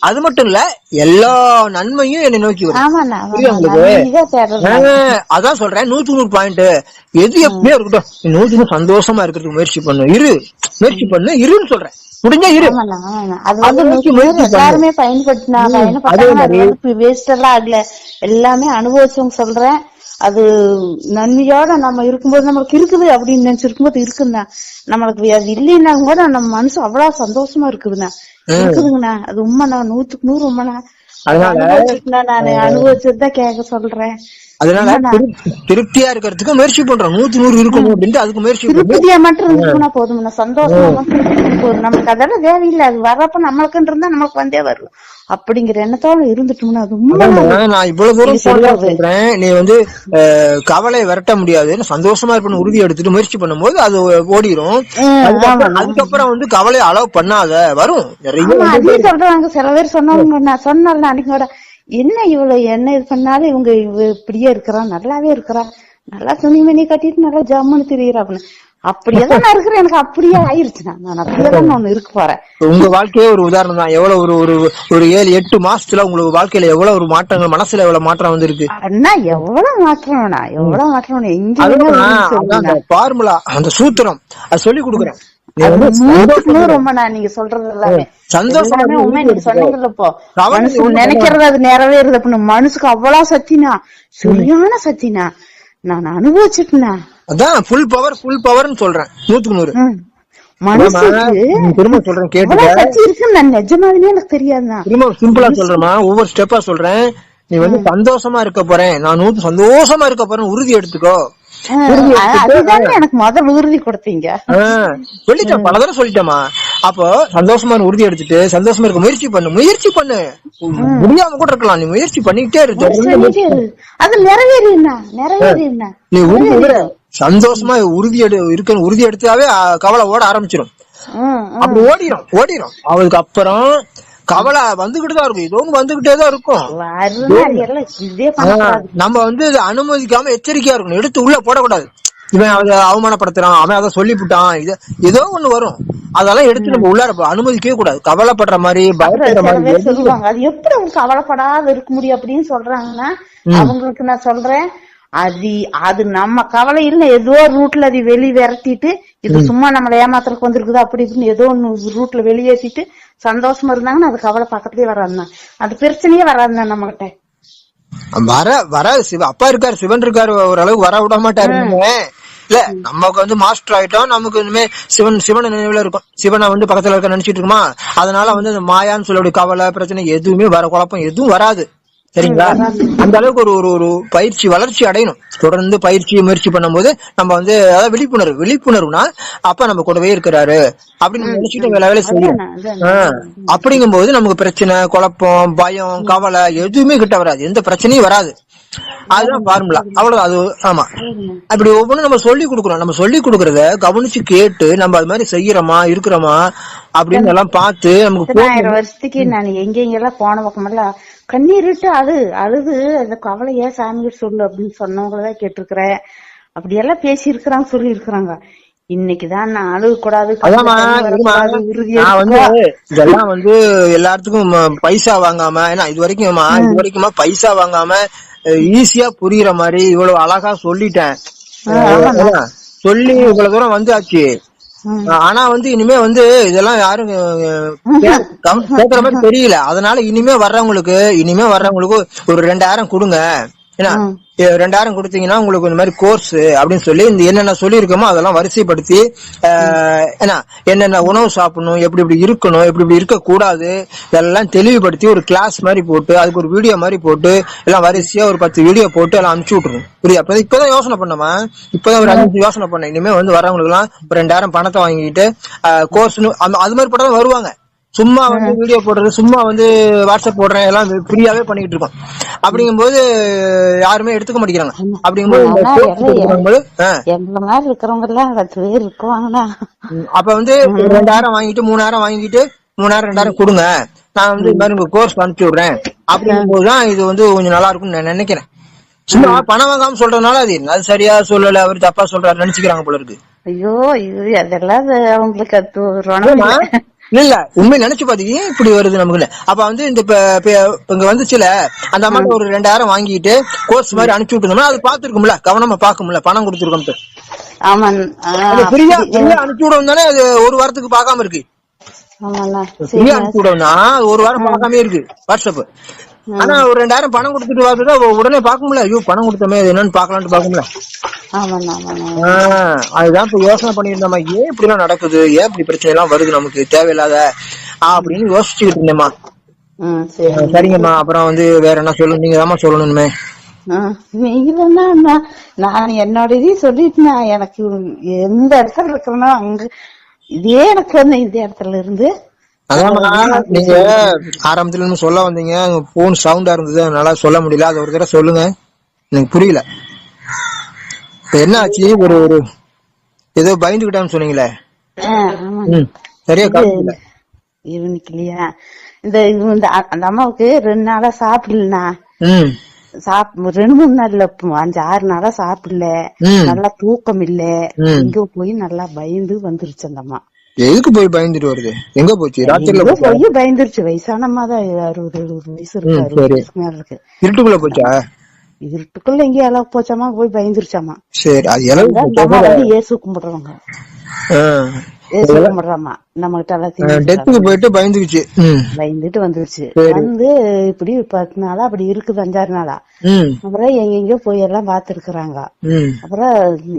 Speaker 1: அது மட்டும் இல்ல, எல்லா நன்மையும் என்னை நோக்கி வருது. அதான் சொல்றேன், 100 பாயிண்ட். எது எப்படியோ இருக்கட்டும், 100 சந்தோஷமா இருக்கிறதுக்கு முயற்சி பண்ணு, முயற்சி பண்ணு, இருன்னு சொல்றேன். முடிஞ்சா இரு.
Speaker 2: எல்லாருமே பயன்படுத்தினா வேஸ்ட் எல்லாம் ஆகல, எல்லாமே அனுபவிச்சவங்க சொல்றேன். அது நன்மையோட நம்ம இருக்கும்போது நம்மளுக்கு இருக்குது அப்படின்னு நினைச்சிருக்கும் போது இருக்குதுண்ணா. நம்மளுக்கு அது இல்லைன்னா கூட நம்ம மனசு அவ்வளவு சந்தோஷமா இருக்குதுண்ணா, இருக்குதுங்கண்ணா. அது உண்மைண்ணா, 100க்கு 100 உண்மைண்ணா. நான் அனுபவிச்சதுதான் கேட்க சொல்றேன்.
Speaker 1: அதனால திருப்தியா இருக்கிறதுக்கு முயற்சி பண்றோம். 100க்கு 100 இருக்கணும் அப்படின்ட்டு அதுக்கு முயற்சி.
Speaker 2: திருப்தியா மட்டும் இருந்துச்சுன்னா போதும்ண்ணா, சந்தோஷமா மட்டும் போதும். நமக்கு அதெல்லாம் தேவையில்லை. அது வர்றப்ப நம்மளுக்குன்னு இருந்தா நமக்கு வந்தே வரும் அப்படிங்கிற எண்ணத்தோட இருந்துட்டோம்னா அது
Speaker 1: நான் இவ்வளவு தூரம் சொல்றேன். நீ வந்து கவலை விரட்ட முடியாது, சந்தோஷமா இருக்கணும் உறுதி எடுத்துட்டு முயற்சி பண்ணும் போது அது ஓடிடும். அதுக்கப்புறம் வந்து கவலை அளவு பண்ணாத, வரும் நிறைய
Speaker 2: சொல்றாங்க. சில பேர் சொன்னவங்க, நான் சொன்னால அன்னைக்கு என்ன இவ்வளவு என்ன இது பண்ணாலும் இவங்க இப்படியே இருக்கிறான், நல்லாவே இருக்கிறான், நல்லா துணிமணி கட்டிட்டு நல்லா ஜம்முன்னு திரியிறா அப்படின்னு. அப்படியேதான் நான் இருக்கிறேன். எனக்கு அப்படியே ஆயிருச்சுன்னா நான் அப்படியேதான் நான் இருக்க போறேன்.
Speaker 1: உங்க வாழ்க்கையே ஒரு உதாரணம் தான். எவ்வளவு ஒரு 7-8 மாசத்துல உங்களுக்கு வாழ்க்கையில எவ்வளவு ஒரு மாற்றங்கள், மனசுல எவ்வளவு மாற்றம் வந்திருக்கு
Speaker 2: அண்ணா. எவ்வளவு மாற்றம்னா, எவ்வளவு மாற்றம். எங்க
Speaker 1: ஃபார்முலா, அந்த சூத்திரம் அது சொல்லி கொடுக்குறேன்.
Speaker 2: ரொம்ப நீங்க சொல்றது எல்லாமே
Speaker 1: சந்தோஷமே
Speaker 2: உண்மை. நீங்க சொன்னீங்கல்ல, இப்போ மனசுக்கு நினைக்கிறது அது நிறைவேறுது அப்படின்னு. மனசுக்கு அவ்வளவு சக்தினா, சரியான சக்தினா, நான் அனுபவிச்சுட்டேனா.
Speaker 1: அதான் ஃபுல் பவர்னு சொல்றேன். 100க்கு 100
Speaker 2: மனசுக்கு
Speaker 1: திரும்ப சொல்றேன், கேட்டு
Speaker 2: சக்தி இருக்கு. நான் நிஜமாவே எனக்கு தெரியாதுண்ணா.
Speaker 1: திரும்ப சிம்பிளா சொல்றேமா, ஒவ்வொரு ஸ்டெப்பா சொல்றேன். நீ வந்து சந்தோஷமா இருக்க போறேன், நான் சந்தோஷமா இருக்க போறேன் உறுதி எடுத்துக்கோ.
Speaker 2: அதுதான் எனக்கு முதல் உறுதி கொடுத்தீங்க.
Speaker 1: சொல்லிட்டேன், பல தடவை சொல்லிட்டேமா. அப்போ சந்தோஷமா உறுதி எடுத்துட்டு சந்தோஷமா இருக்க முயற்சி பண்ணு. முடியாம கூட இருக்கலாம், நீ முயற்சி பண்ணிக்கிட்டே இருக்கு.
Speaker 2: அது நிறைவேறினா
Speaker 1: நீ சந்தோஷமா உறுதி எடுத்தாவே கவலை ஓட ஆரம்பிச்சிடும். அப்படி ஓடிடும். அவளுக்கு அப்புறம் கவலை வந்துகிட்டு தான் இருக்கும், இதுவும் வந்துகிட்டே தான் இருக்கும். நம்ம வந்து அனுமதிக்காம எச்சரிக்கையா இருக்கணும், எடுத்து உள்ள போடக்கூடாது. இவன் அதை அவமானப்படுத்துறான், அவன் அதை சொல்லிவிட்டான், ஏதோ ஒண்ணு வரும், அதெல்லாம் எடுத்து நம்ம உள்ளார அனுமதிக்கவே கூடாது. கவலைப்படுற மாதிரி பயப்படுற மாதிரி
Speaker 2: சொல்லுவாங்க. அது எப்படி அவங்க கவலைப்படாத இருக்க முடியும் அப்படின்னு சொல்றாங்கன்னா, அவங்களுக்கு நான் சொல்றேன், அது நம்ம கவலை இல்ல, ஏதோ ரூட்ல அது வெளியே விரட்டிட்டு, இது சும்மா நம்மள ஏமாத்திரக்கு வந்திருக்குது அப்படி இப்படின்னு ஏதோ ஒண்ணு ரூட்ல வெளியேற்றிட்டு சந்தோஷமா இருந்தாங்கன்னா அது கவலை பக்கத்துலயே வராதுதான், அது பிரச்சனையே வராதுதான் நம்ம கிட்ட.
Speaker 1: வர அப்பா இருக்காரு, சிவன் இருக்காரு, ஓரளவுக்கு வர விட மாட்டாரு. இல்ல நமக்கு வந்து மாஸ்டர் ஆயிட்டோம், நமக்கு இனிமே சிவன் நினைவுல இருக்கும். சிவனை வந்து பக்கத்துல இருக்க நினைச்சிட்டு இருக்குமா, அதனால வந்து அந்த மாயான்னு சொல்லக்கூடிய கவலை பிரச்சனை எதுவுமே குழப்பம் எதுவும் வராது. சரிங்களா? அந்த அளவுக்கு ஒரு பயிற்சி வளர்ச்சி அடையணும். தொடர்ந்து முயற்சி பண்ணும் போது நம்ம வந்து அதாவது விழிப்புணர்வுனா அப்ப நம்ம கூடவே இருக்கிறாரு அப்படின்னு நினைச்சிட்டு வேலை செய்யும். அப்படிங்கும் போது நமக்கு பிரச்சனை, குழப்பம், பயம், கவலை எதுவுமே கிட்ட வராது, எந்த பிரச்சனையும் வராது. அதுதான் ஃபார்முலா, அவ்வளவு. அது ஆமா, அப்படி ஒவ்வொன்றும் நம்ம சொல்லி கொடுக்கணும். நம்ம சொல்லி கொடுக்கறத கவனிச்சு கேட்டு நம்ம அது மாதிரி செய்யறோமா இருக்கிறோமா அப்படின்னு எல்லாம் பார்த்து நமக்கு
Speaker 2: 1000 வருஷத்துக்கு நான் எங்கெங்கெல்லாம் போன பக்கமெல்லாம் கண்ணீரிட்டு அழுது அந்த கவலைய சாமி சொல்லு அப்படின்னு சொன்னவங்களதான் கேட்டிருக்கிறேன். அப்படியெல்லாம் பேசி இருக்கிறாங்க, சொல்லி இருக்கிறாங்க. இன்னைக்குதான் நான் அழுக கூடாது,
Speaker 1: இதெல்லாம் வந்து எல்லாத்துக்கும் பைசா வாங்காம, ஏன்னா இது வரைக்குமா பைசா வாங்காம ஈஸியா புரியுற மாதிரி இவ்வளவு அழகா சொல்லிட்டேன். சொல்லி இவ்வளவு தூரம் வந்தாச்சு. ஆனா வந்து இனிமே வந்து இதெல்லாம் யாரும் கேக்குற மாதிரி தெரியல. அதனால இனிமே வர்றவங்களுக்கு ஒரு 2000 கொடுங்க, ஏன்னா 2000 கொடுத்தீங்கன்னா உங்களுக்கு இந்த மாதிரி கோர்ஸ் அப்படின்னு சொல்லி இந்த என்னென்ன சொல்லியிருக்கோமோ அதெல்லாம் வரிசைப்படுத்தி ஏன்னா என்னென்ன உணவு சாப்பிடணும், எப்படி இப்படி இருக்கணும், எப்படி இப்படி இருக்க கூடாது, இதெல்லாம் தெளிவுபடுத்தி ஒரு கிளாஸ் மாதிரி போட்டு அதுக்கு ஒரு வீடியோ மாதிரி போட்டு எல்லாம் வரிசையா ஒரு 10 வீடியோ போட்டு எல்லாம் அனுப்பிச்சு விட்டுருணும். புரியா? இப்பதான் யோசனை பண்ணமா, இப்பதான் ஒரு 5 யோசனை பண்ணேன். இனிமே வந்து வரவங்களுக்கு எல்லாம் ஒரு 2000 பணத்தை வாங்கிட்டு கோர்ஸ்னு அது மாதிரி போட்டா வருவாங்க. சும்மா வந்து வீடியோ போடுறது, சும்மா வந்து வாட்ஸ்அப் போடுறேன் எல்லாம் ஃப்ரீயாவே பண்ணிட்டு இருக்கோம். அப்படிங்கும்போது யாருமே எடுத்துக்க மாட்டேங்கிறாங்க. அப்படிங்கும்போது
Speaker 2: எங்களை மாதிரி இருக்கிறவங்க எல்லாம் 10 பேர் இருக்குவாங்கண்ணா.
Speaker 1: அப்ப வந்து 2000 வாங்கிட்டு 3000 வாங்கிட்டு 3000 2000 கொடுங்க, நான் வந்து இந்த மாதிரி உங்க கோர்ஸ் அனுப்பிச்சு விடுறேன் அப்படிங்கும் போதுதான் இது வந்து கொஞ்சம் நல்லா இருக்கும்னு நான் நினைக்கிறேன். சும்மா பணம் வாங்காம சொல்றதுனால அது சரியா சொல்லல, அவர் தப்பா சொல்றாரு நினைச்சுக்கிறாங்க போல இருக்கு.
Speaker 2: ஐயோ இது அதெல்லாம் அவங்களுக்கு
Speaker 1: இல்ல உண்மை நினைச்சு பாத்தீங்க இப்படி வருது நமக்கு. அப்ப வந்து இந்த இங்க வந்துச்சுல அந்த அம்மாட்ட ஒரு 2000 வாங்கிட்டு கோர்ஸ் மாதிரி அனுப்பிச்சு விட்டுருந்தோம்னா அது பாத்துருக்கும்ல, கவனமா பாக்கும்ல, பணம் கொடுத்துருக்கோம். ஃப்ரீயா அனுப்பிச்சு விடவும் தானே அது ஒரு வாரத்துக்கு பாக்காம இருக்கு. ஃப்ரீயா அனுப்பிச்சு விடவும்னா ஒரு வாரம் பாக்காம இருக்கு வாட்ஸ்அப். ஆனா ஒரு 2000 பணம் கொடுத்துட்டு வாக்குதா உடனே பாக்கும்ல, ஐயோ பணம் கொடுத்தமே என்னன்னு பாக்கலாம்னு பாக்கும்ல. அதுதான் இப்ப யோசனை பண்ணிருந்தோமா, ஏன் இப்படி எல்லாம் நடக்குது, ஏன் இப்படி பிரச்சனை எல்லாம் வருது நமக்கு தேவையில்லாத அப்படின்னு யோசிச்சுக்கிட்டு இருந்தேம்மா. சரிங்கம்மா, அப்புறம் வந்து வேற என்ன சொல்லணும், நீங்க தான் சொல்லணுமே.
Speaker 2: நீங்க நான் என்னோட இதையும் சொல்லிட்டேன். எனக்கு எந்த இடத்துல இருக்கணும் அங்க இதே எனக்கு வந்து இந்த இடத்துல இருந்து
Speaker 1: நீங்க ஆரம்பத்துல இருந்து சொல்ல வந்தீங்க, போன் சவுண்டா இருந்தது அதனால சொல்ல முடியல. அது ஒரு தடவை சொல்லுங்க, எனக்கு புரியல. என்ன ஆச்சு, ஒரு ஏதோ பயந்துகிட்டான்னு சொன்னீங்களே, சரியா காமிக்கல
Speaker 2: இல்லையா? இந்த அந்த அம்மாவுக்கு 2 நாளா சாப்பிடலண்ணா. 2-3 நாள் இல்ல, 5-6 நாளா சாப்பிடல, நல்லா தூக்கம் இல்ல. இங்க போய் நல்லா பயந்து வந்துருச்சு அந்த அம்மா.
Speaker 1: எதுக்கு போய் பயந்துட்டு வருது, எங்க போச்சு? ராத்திரில
Speaker 2: போய் பயந்துருச்சு. வயசானம்மா தான், 60-70 வயசு இருக்கு, 60 வயசுக்கு மேல இருக்கு.
Speaker 1: இருட்டுக்குள்ள போச்சா?
Speaker 2: இருட்டுக்குள்ள எங்க அளவு போச்சாமா, போய் பயந்துருச்சாமா.
Speaker 1: சரி, அது
Speaker 2: ஏசு கும்பிடுறவங்க, ஏசு கும்பிடுறாமா. நம்ம
Speaker 1: கிட்ட போயிட்டு பயந்துருச்சு,
Speaker 2: பயந்துட்டு வந்துருச்சு. வந்து இப்படி 10 நாளா அப்படி இருக்குது, 5-6 நாளா. அப்புறம் எங்கெங்கயோ போய் எல்லாம் பாத்துருக்குறாங்க. அப்புறம்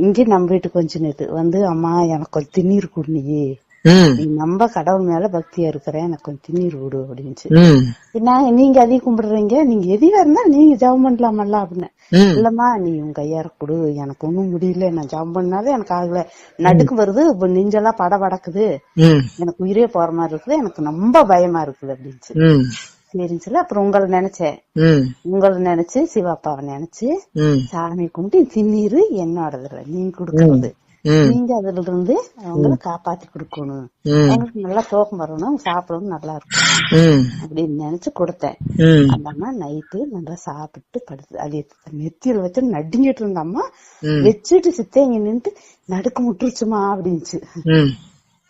Speaker 2: இங்க நம்ம வீட்டுக்கு கொஞ்சம் நேத்து வந்து, அம்மா எனக்கு கொஞ்சம் திண்ணீர் குடு, நீ நம்ம கடவுள் மேல பக்தியா இருக்கிறேன், எனக்கு கொஞ்சம் திண்ணீர் விடு அப்படின்ச்சு. நீங்க அதையும் கும்பிடுறீங்க, நீங்க எதையா இருந்தா நீங்க ஜபம் பண்ணலாமல்ல அப்படின்னு. இல்லம்மா நீ உன் கையார கொடு, எனக்கு ஒண்ணும் முடியல, நான் ஜபம் பண்ணாலே எனக்கு ஆகல, நடுக்கு வருது, இப்ப நெஞ்செல்லாம் படக்குது, எனக்கு உயிரே போற மாதிரி இருக்குது, எனக்கு ரொம்ப பயமா இருக்குது அப்படின்ச்சு. சரின்னு சொல்லி அப்புறம் உங்களை நினைச்சேன். உங்களை நினைச்சு சிவாப்பாவை நினைச்சு சாமி கும்பிட்டு திண்ணீரு என்னோடதுல நீங்க கொடுக்கறது, நீங்க அதுல இருந்து அவங்களை காப்பாத்தி கொடுக்கணும், அவங்களுக்கு நல்லா தூக்கம் வரணும், சாப்பிடணும், நல்லா இருக்கும் அப்படின்னு நினைச்சு கொடுத்தேன். அந்த அம்மா நைட்டு நல்லா சாப்பிட்டு படுத்து அது நெத்தியில வச்சு நடுங்கிட்டு இருந்த அம்மா வச்சுட்டு சித்தேங்க நின்று நடுக்கு முட்டுருச்சுமா அப்படின்ச்சு.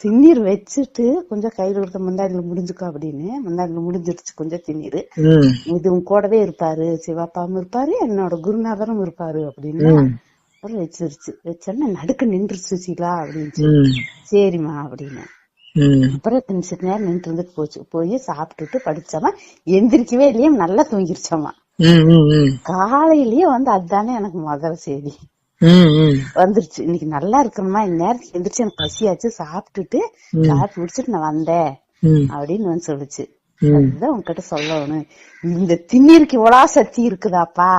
Speaker 2: திண்ணீர் வச்சுட்டு கொஞ்சம் கையில கொடுத்த முந்தாடில முடிஞ்சுக்கோ அப்படின்னு, முந்தாடில முடிஞ்சிருச்சு கொஞ்சம் திண்ணீர். இது உன் கூடவே இருப்பாரு, சிவாப்பாவும் இருப்பாரு, என்னோட குருநாதரும் இருப்பாரு அப்படின்னு வச்சிருச்சு. வச்சோன்னா நடுக்க நின்றுச்சு சீலா அப்படின்னு. சரிம்மா அப்படின்னு அப்புறம் கொஞ்ச நேரம் நின்று இருந்துட்டு போச்சு. போய் சாப்பிட்டுட்டு படிச்சாமா, எந்திரிக்கவே இல்லையே, நல்லா தூங்கிருச்சாமா. காலையிலயே வந்து அதுதானே எனக்கு முதல் செய்தி வந்துருச்சு. இன்னைக்கு நல்லா இருக்கணுமா, இந்நேரத்துக்கு எந்திரிச்சு எனக்கு பசியாச்சு, சாப்பிட்டுட்டு சாப்பிட்டு முடிச்சுட்டு நான் வந்தேன் அப்படின்னு வந்து சொல்லுச்சு. அதுதான் உங்ககிட்ட சொல்லணும், இந்த திண்ணீருக்கு இவ்வளவு சக்தி இருக்குதாப்பா,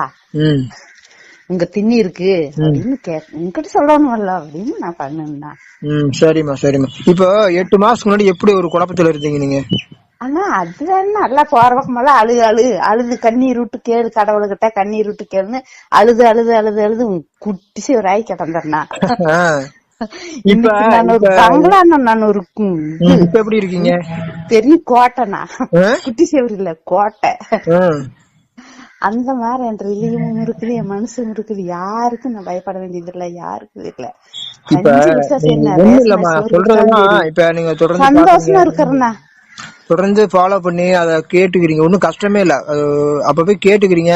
Speaker 2: உங்க திண்ணி இருக்கு அப்படின்னு உங்ககிட்ட சொல்லணும்ல அப்படின்னு நான் பண்ணுனா.
Speaker 1: சரிம்மா சரிம்மா. இப்போ 8 மாசத்துக்கு முன்னாடி எப்படி ஒரு குழப்பத்துல இருந்தீங்க நீங்க?
Speaker 2: ஆனா அதுதான் நல்லா போற பக்கமெல்லாம் அழுது கண்ணீர் விட்டு கேளு, கடவுளுகிட்ட கண்ணீர் விட்டு கேளுன்னு அழுது குட்டிசி ஒரு ஆய் கிடந்தேன்னா. நான் ஒரு பங்களாண்ணா, நான் ஒரு
Speaker 1: எப்படி இருக்கீங்க
Speaker 2: பெரிய கோட்டைனா, குட்டி சேவரி இல்ல கோட்டை, அந்த மாதிரி என் ரிலியமும் இருக்குது, என் மனசும் இருக்குது. யாருக்கும் நான் பயப்பட வேண்டியது இல்ல, யாருக்கும் இல்ல. சந்தோஷமா இருக்கிறேன்னா
Speaker 1: தொடர்ந்து ஃபாலோ பண்ணி அத கேட்டுக்கிறீங்க, ஒன்னும் கஷ்டமே இல்ல. அப்ப போய் கேட்டுக்கிறீங்க,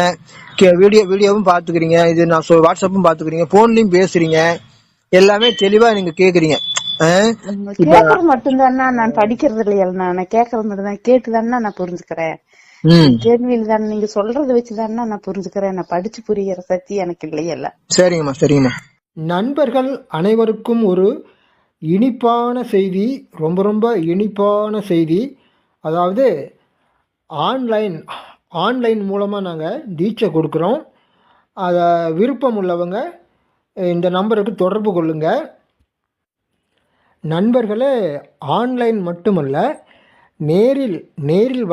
Speaker 1: வீடியோவும் பாத்துக்கிறீங்க, இது நான் வாட்ஸ்அப்பும் பாத்துக்கிறீங்க, போன்லயும் பேசுறீங்க, எல்லாமே தெளிவா நீங்க கேக்குறீங்க.
Speaker 2: கேக்குறது மட்டும்தான், நான் படிக்கிறது இல்லையா, நான் கேக்குறது மட்டும்தான், கேட்டுதானா நான் புரிஞ்சுக்கிறேன். கேள்வியில் தானே நீங்க சொல்றதை வச்சுதானே நான் புரிஞ்சுக்கிறேன். நான் படிச்சு புரிகிற சக்தி எனக்கு இல்லையல்ல.
Speaker 1: சரிங்கம்மா சரிங்கம்மா. நண்பர்கள் அனைவருக்கும் ஒரு இனிப்பான செய்தி, ரொம்ப ரொம்ப இனிப்பான செய்தி. அதாவது ஆன்லைன் மூலமாக நாங்கள் தீட்சை கொடுக்குறோம். அதை விருப்பம் உள்ளவங்க இந்த நம்பருக்கு தொடர்பு கொள்ளுங்கள். நண்பர்களே, ஆன்லைன் மட்டுமல்ல, நேரில்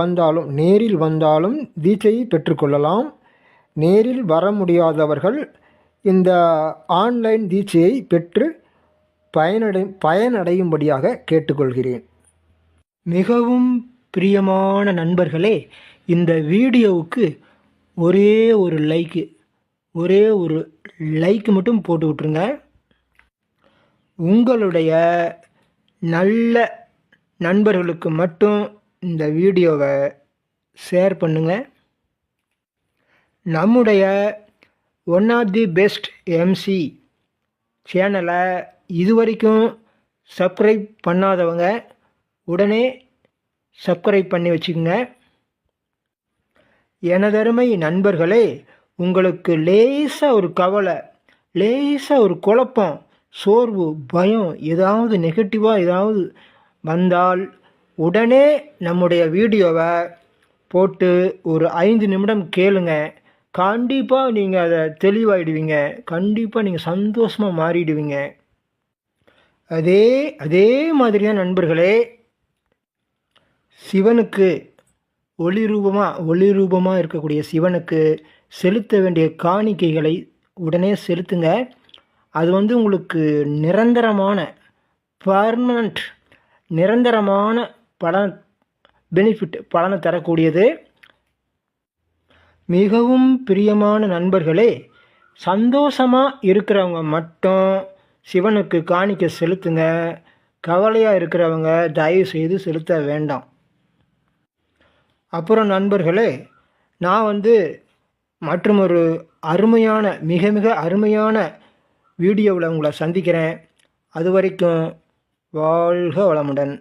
Speaker 1: வந்தாலும் தீட்சையை பெற்றுக்கொள்ளலாம். நேரில் வர முடியாதவர்கள் இந்த ஆன்லைன் தீட்சையை பெற்று பயனடையும்படியாக கேட்டுக்கொள்கிறேன். மிகவும் பிரியமான நண்பர்களே, இந்த வீடியோவுக்கு ஒரே ஒரு லைக்கு மட்டும் போட்டு விட்ருங்க. உங்களுடைய நல்ல நண்பர்களுக்கு மட்டும் இந்த வீடியோவை ஷேர் பண்ணுங்கள். நம்முடைய one of the best MC சேனலை இதுவரைக்கும் சப்ஸ்கிரைப் பண்ணாதவங்க உடனே சப்ஸ்கிரைப் பண்ணி வச்சுக்கோங்க. எனதருமை நண்பர்களே, உங்களுக்கு லேசாக ஒரு கவலை, லேசாக ஒரு குழப்பம், சோர்வு, பயம், ஏதாவது நெகட்டிவாக ஏதாவது வந்தால் உடனே நம்முடைய வீடியோவை போட்டு ஒரு 5 நிமிடம் கேளுங்க. கண்டிப்பாக நீங்கள் அதை தெளிவாயிடுவீங்க. கண்டிப்பாக நீங்கள் சந்தோஷமாக மாறிடுவீங்க. அதே மாதிரி தான் நண்பர்களே, சிவனுக்கு ஒளி ரூபமாக இருக்கக்கூடிய சிவனுக்கு செலுத்த வேண்டிய காணிக்கைகளை உடனே செலுத்துங்க. அது உங்களுக்கு நிரந்தரமான பலனை தரக்கூடியது. மிகவும் பிரியமான நண்பர்களே, சந்தோஷமாக இருக்கிறவங்க மட்டும் சிவனுக்கு காணிக்கை செலுத்துங்க. கவலையாக இருக்கிறவங்க தயவு செய்து செலுத்த வேண்டாம். அப்புறம் நண்பர்களே, நான் மற்றும் ஒரு அருமையான மிக மிக அருமையான வீடியோவில் உங்களை சந்திக்கிறேன். அது வரைக்கும் வாழ்க வளமுடன்.